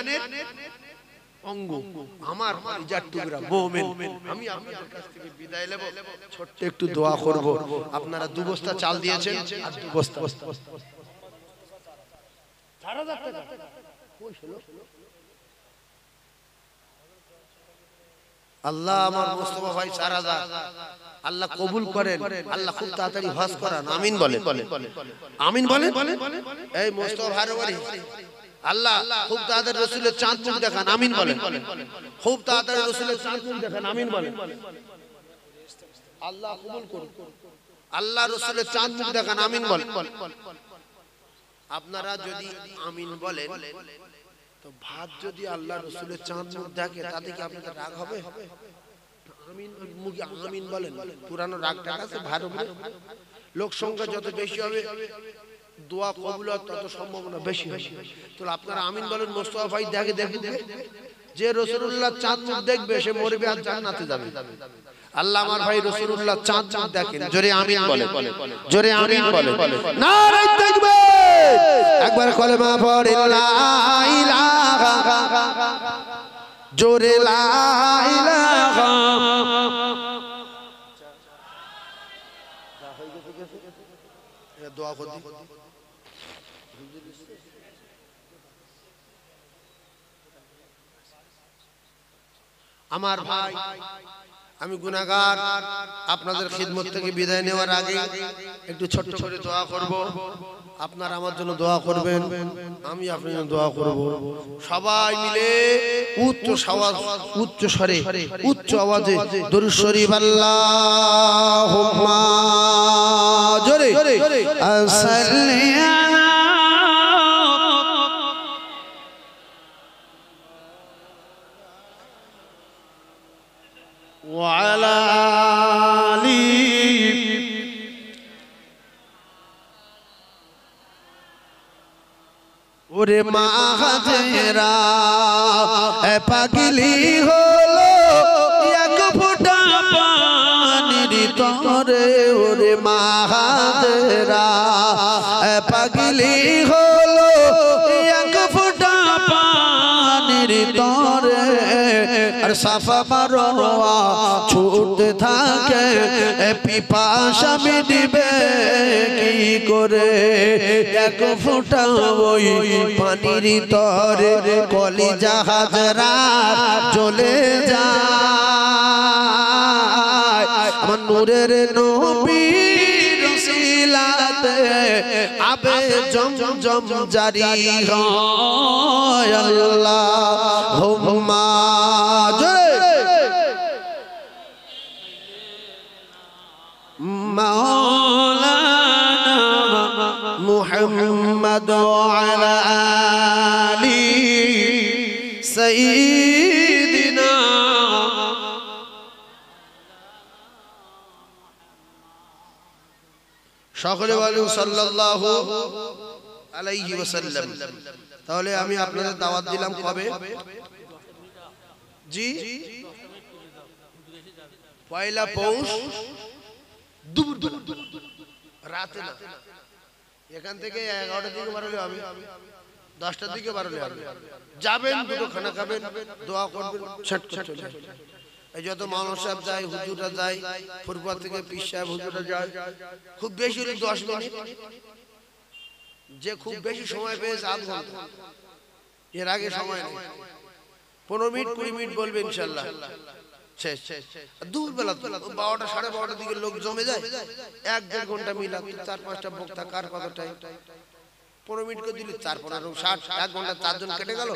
অঙ্গ। আমার কলিজার টুকরা মুমিন, আমি আপনাদের কাছ থেকে বিদায় নেব, ছোট্ট একটু দোয়া করব। আপনারা 2 বস্তা চাল দিয়েছেন, আর 2 বস্তা আল্লাহ আমার মোস্তফা ভাই 4000 আল্লাহ কবুল করেন, আল্লাহ খুব তাড়াতাড়ি হজ করান আমিন বলেন, আমিন বলেন। এই মোস্তফা ভাইয়ের বাড়ি আল্লাহ খুব তাড়াতাড়ি রাসূলের চাঁদ মুখ দেখান আমিন বলেন, খুব তাড়াতাড়ি রাসূলের চাঁদ মুখ দেখান আমিন বলেন। আল্লাহ কবুল করুন, আল্লাহ রাসূলের চাঁদ মুখ দেখান আমিন বলেন। আপনারা যদি আমিন বলেন তো ভাত যদি আল্লাহ রাসূলের চাঁদ মুখ দেখে তাতে কি আপনাদের রাগ হবে? আমিন মুখে আমিন বলেন, পুরানো রাগ টাগ আছে ভার উপরে। লোক সংখ্যা যত বেশি হবে দোয়া কবুল হওয়ার তত সম্ভাবনা বেশি হবে। তো আপনারা আমিন বলেন। মোস্তফা ভাই দেখবে যে রাসূলুল্লাহ চাঁদ মুখ দেখবে সে মরবে আর জান্নাতে যাবে। আল্লাহ আমার ভাই রাসূলুল্লাহ চাঁদ মুখ দেখেন, জোরে আমিন বলেন, জোরে আমিন বলেন। নারে তাকবীর, একবার কলেমা পড়ে লা ইলাহা, জোরে লা ইলাহা। দোয়া করুন। আমার ভাই আমি গুনাহগার, আপনাদের খিদমত থেকে বিদায় নেওয়ার আগে একটু ছোট্ট করে দোয়া করব, আপনারা আমার জন্য দোয়া করবেন, আমি আপনার জন্য দোয়া করব। সবাই মিলে উচ্চ স্বরে উচ্চ আওয়াজে দরুদ শরীফ আল্লাহুম্মা জোরে সাল্লি আলা ওয়া আলা আলি ওরে মা হাজেরা পাগলি হলো এক ফোঁটা পানির তরে, ওরে মা হাজেরা পাগলি হলো এক ফোঁটা পানির তরে, আর সাফা মারোয়া ছুটতে থাকে পিপাসা মিটবে কি করে, এক ফোঁটা ওই পানির তরে কলিজা হাজরা চলে যায়, আমার নূরের নবীর রসিলাতে আবে জমজম জারি হয় আল্লাহুম্মা مولانا محمد وعلى آل سيدنا সকলে বলুন সাল্লাল্লাহু আলাইহি ওয়াসাল্লাম। তাহলে আমি আপনাদের দাওয়াত দিলাম কবে? জি, পয়লা পৌষ রাতে না, এখান থেকে 11টার দিকে বারোলে হবে, 10টার দিকে বারোলে হবে। যাবেন, দুটো খানা খাবেন, দোয়া করবেন, ছট ছট চলে আসবেন। এই যত মাওলানা সাহেব যায়, হুজুররা যায়, ফুরফুরা থেকে পীর সাহেব হুজুররা যায়, খুব বেশি হলে 10 মিনিট, যে খুব বেশি সময় পেয়েছে আধ ঘন্টা, এর আগে সময় নেই। 15 মিনিট 20 মিনিট বলবে ইনশাআল্লাহ। দুপুরবেলা 12টা 12:30 দিকে লোক জমে যায়, 1-1.5 ঘন্টা মিলা 4-5টা বক্তা, কার কত টাইম, 15 মিনিট করে দিলে 4-15 60 1 ঘন্টা 4 জন কেটে গেল।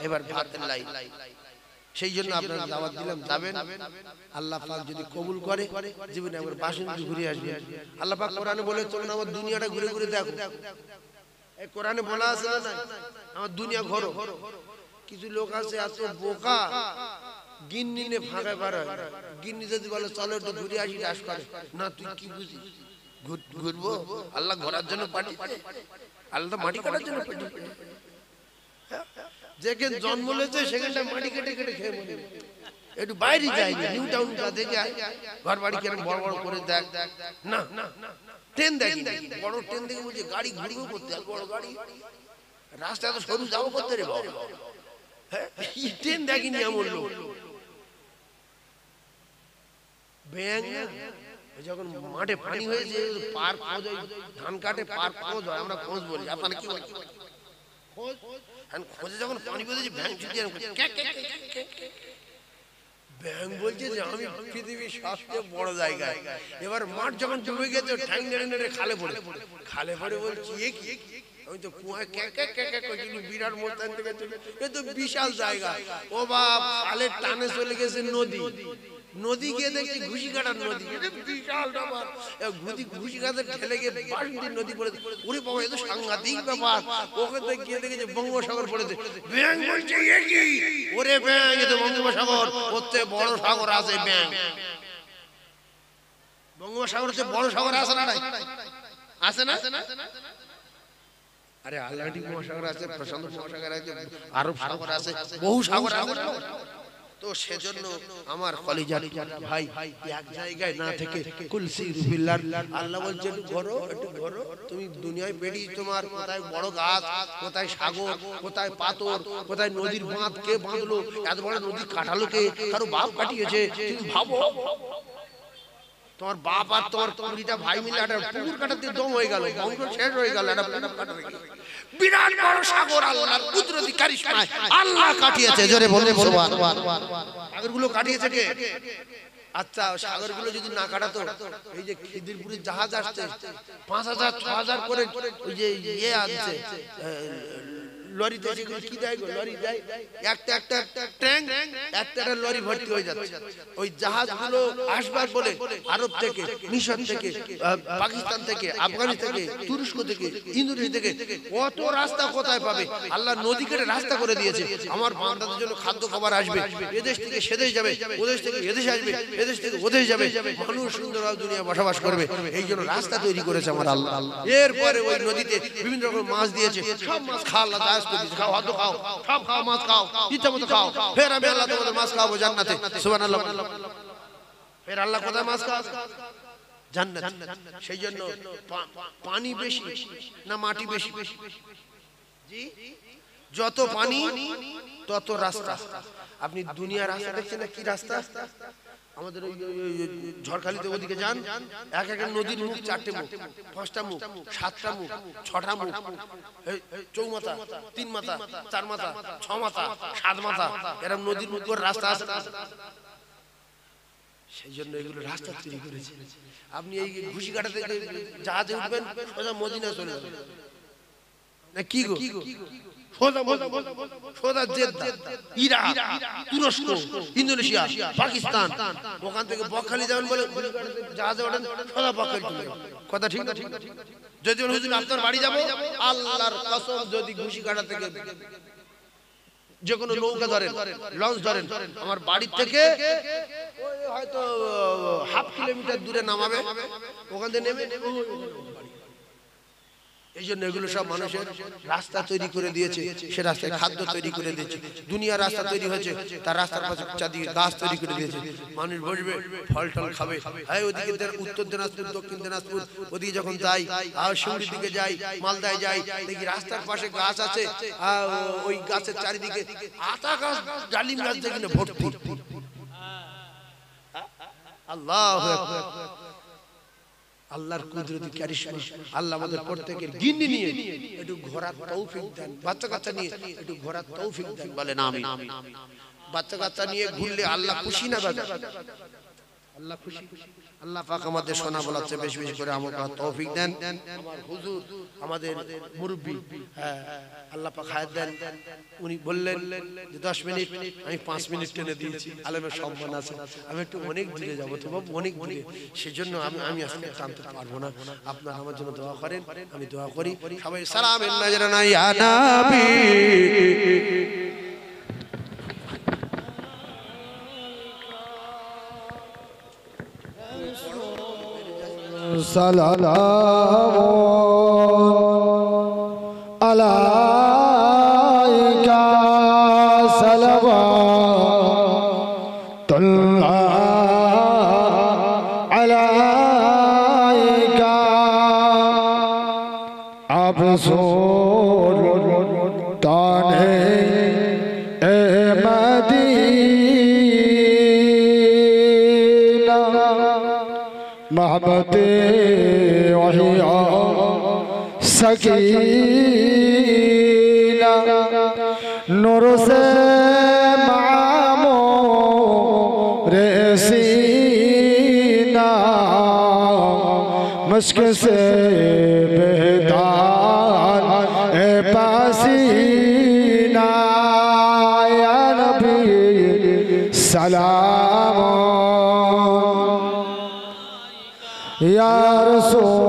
এবার ভাতের লাইন, সেই জন্য আপনারা দাওয়াত দিলাম, যাবেন। আল্লাহ পাক যদি কবুল করে জীবনে একবার বাসন্তী ঘুরে আসবেন। আল্লাহ পাক কোরআনে বলে চলুন আমার দুনিয়াটা ঘুরে ঘুরে দেখো, এই কোরআনে বলা আছে না আমার দুনিয়া ঘোরো। কিছু লোক আছে এত বোকা, গিন্নি নে ফাঁকা পারে, গিন্নি যদি বলে চলো একটু ঘুরে আসি, ডাস করে না, তুই কি বুঝিস ঘুরবো? আল্লাহ ঘোরার জন্য পাঠিয়েছে, আল্লাহ মাটি কাটার জন্য পাঠিয়েছে। যেখানে জন্ম নিয়েছে সেখানটা মাটি কেটে কেটে খেয়ে মরে, একটু বাইরে যাই, নিউ টাউনটা দেখে ঘর বাড়ি কেন বড় বড় করে দেখ না, ট্রেন দেখি, বড় ট্রেন দেখে বলছে গাড়ি ঘুরবো করতে, বড় গাড়ি রাস্তা তো সরু যাবো করতে রে বাবা, হ্যাঁ ট্রেন দেখিনি এমন লোক। ব্যাঙ যখন মাঠে পানি হয়েছে, পার খোঁজ, ধান কাটে পার খোঁজ হয়, আমরা খোঁজ বলি, আপনারা কি বলেন খোঁজে? যখন পানি বেঁধেছে ব্যাঙ ছুটিয়ে ব্যাঙ বলছে যে আমি পৃথিবীর সবচেয়ে বড় জায়গায়। এবার মাঠ যখন ডুবে গেছে, ঠ্যাং নেড়ে নেড়ে খালে পড়ে বলছি এ কি, আমি তো কুয়ায় বিরাট মোস্তান থেকে এ তো বিশাল জায়গা। ও বাপ, খালের টানে চলে গেছে নদী, নদী গিয়ে দেখছি ঘুষি কাটার নদী, বিশাল ব্যাপার। ঘুষি কাটার ঠেলে গিয়ে বাসন্তী নদী পড়েছে। ওরে বাবা, এ তো সাংঘাতিক ব্যাপার। ওখানে গিয়ে দেখেছে বঙ্গোপসাগর পড়েছে। ব্যাঙ বলছে এ কি, ওরে ব্যাঙ এ তো বঙ্গোপসাগর, ওতে বড় সাগর আছে। ব্যাঙ বঙ্গোপসাগর হচ্ছে বড় সাগর আছে না, আছে না? আরে আটলান্টিক মহাসাগর আছে, প্রশান্ত মহাসাগর আছে, আরব সাগর আছে, বহু সাগর আছে। তো সেজন্য আমার কলিজার ভাই, এক জায়গায় না থেকে কুলসি বিল্লাহ, আল্লাহ বলছে একটু ঘোরো। তুমি দুনিয়ায় বেরিয়ে তোমার কোথায় বড় গাছ, কোথায় সাগর, কোথায় পাথর, কোথায় নদীর বাঁধ, কে বাঁধলো, এত বড় নদী কাটালো কে, কারো বাপ কাটিয়েছে। তুমি ভাবো তোমার বাপ আর তোমার 20টা ভাই মিলে একটা পুকুর কাটাতে দম হয়ে গেল, বংশ শেষ হয়ে গেল, একটা পুকুর কাটাতে বিরাট বড় সাগর আল্লাহর কুদরতি কারিশমায় আল্লাহ কাটিয়েছে। জোরে বলুন সুবহানাল্লাহ। সাগরগুলো কাটিয়েছে কে? আচ্ছা সাগরগুলো যদি না কাটাতো, এই যে খিদিরপুরের জাহাজ আসছে 5,000 6,000 করে ওই যে ইয়ে আসছে লরিতে, যেগুলো কি দেয় গো, লরি দেয় একটা একটা ট্যাঙ্ক, একটা একটা লরি ভর্তি হয়ে যাচ্ছে। ওই জাহাজগুলো আসবার বলে আরব থেকে, মিশর থেকে, পাকিস্তান থেকে, আফগানিস্তান থেকে, তুরস্ক থেকে, ইন্দোনেশিয়া থেকে কত রাস্তা কোথায় পাবে? আল্লাহ নদী কেটে রাস্তা করে দিয়েছে। আমার বান্দাদের জন্য খাদ্য খাবার আসবে, এদেশ থেকে সেদেশ যাবে, ওদেশ থেকে এদেশ আসবে, এদেশ থেকে ওদেশ যাবে, মানুষ সুন্দরভাবে দুনিয়া বসবাস করবে। এই জন্য রাস্তা তৈরি করেছে আমার আল্লাহ। এরপরে ওই নদীতে বিভিন্ন রকম মাছ দিয়েছে, সব মাছ খাওয়া আল্লাহ দাস করে দিয়েছে। খাও, হাত খাও, সব খাও, মাছ খাও, ইচ্ছা মতো খাও। ফের আমি আল্লাহ তোমাদের মাছ খাওয়াবো জান্নাতে। সুবহানাল্লাহ। ফের আল্লাহ কোথায় মাছ খাওয়াবে? জান্নাত। সেই জন্য পানি বেশি না মাটি বেশি? জি, যত পানি তত রাস্তা। আপনি দুনিয়ার রাস্তা দেখছেন না, কি রাস্তা? আমাদের ওই ঝড়খালিতে ওদিকে যান, এক এক নদীর মুখ 4টে মুখ, 5টা মুখ, 7টা মুখ, 6টা মুখ, চৌমাথা, 3 মাথা, 4 মাথা, 6 মাথা, 7 মাথা, এরকম নদীর মুখ করে রাস্তা আছে। সেই জন্য এগুলো রাস্তা তৈরি করেছে। আপনি এই ঘুষিকাটা থেকে জাহাজে উঠবেন, সোজা মদিনা চলে যাবেন না কি গো? সোজা জেদ্দা, ইরাক, তুরস্ক, ইন্দোনেশিয়া, পাকিস্তান, ওখান থেকে বকখালি যাবেন বলে জাহাজে ওঠেন, সোজা বকখালি চলে যাবেন। কথা ঠিক না? যদি হুজুর আপনার বাড়ি যাবো, আল্লাহর কসম যদি ঘুষিকাটা থেকে যে কোনো নৌকা ধরেন, লঞ্চ ধরেন, আমার বাড়ির থেকে হয়তো 1/2 কিলোমিটার দূরে নামাবে, ওখান থেকে নেমে এই জন্য এগুলো সব মানুষের রাস্তা তৈরি করে দিয়েছে। সে রাস্তায় খাদ্য তৈরি করে দিয়েছে। দুনিয়ার রাস্তা তৈরি হয়েছে, তার রাস্তার পাশে চারদিকে গাছ তৈরি করে দিয়েছে। মানুষ বসবে, ফল টল খাবে। হ্যাঁ, ওদিকে উত্তর দিনাজপুর, দক্ষিণ দিনাজপুর, ওদিকে যখন যাই, আর শিউড়ির দিকে যাই, মালদায় যাই, দেখি রাস্তার পাশে গাছ আছে, ওই গাছের চারিদিকে আতা গাছ, ডালিম গাছ দেখি না ভর্তি। আল্লাহু আকবার। আল্লাহর কুদরতি কারিশমা। আল্লাহ আমাদের প্রত্যেকের গিন্নি নিয়ে একটু ঘোরার তৌফিক দেন, বাচ্চা কাচ্চা নিয়ে একটু ঘোরার তৌফিক দেন, বলেন আমিন। বাচ্চা কাচ্চা নিয়ে ঘুরলে আল্লাহ খুশি না বাবা? আল্লাহ খুশি। আল্লাহ পাক আমাদের শোনা বলাচ্ছে বেশি বেশি করে আমাকে তৌফিক দেন। আমার হুজুর, আমাদের মুরব্বি, হ্যাঁ, আল্লাহ পাক হায়াত দেন। উনি বললেন যে 10 মিনিট, আমি 5 মিনিট টেনে দিয়েছি। আলেমের সম্মান আছে, আমি একটু অনেক দূরে যাবো তো বাবু, অনেক দূরে। সেজন্য আমি আজকে টানতে পারবো না। আপনারা আমার জন্য দোয়া করেন, আমি দোয়া করি। সবাই সালামের নজরানা ইয়া নবী। সালামু আলাইকা সালাওয়াতুল্লাহ আলাইকা আবসুর তানে এ মদিনা महबते वहिया सकीना नूर से मामो रेसीना मुश्क से बेदान ए पासीना या नबी सलाम या रसूल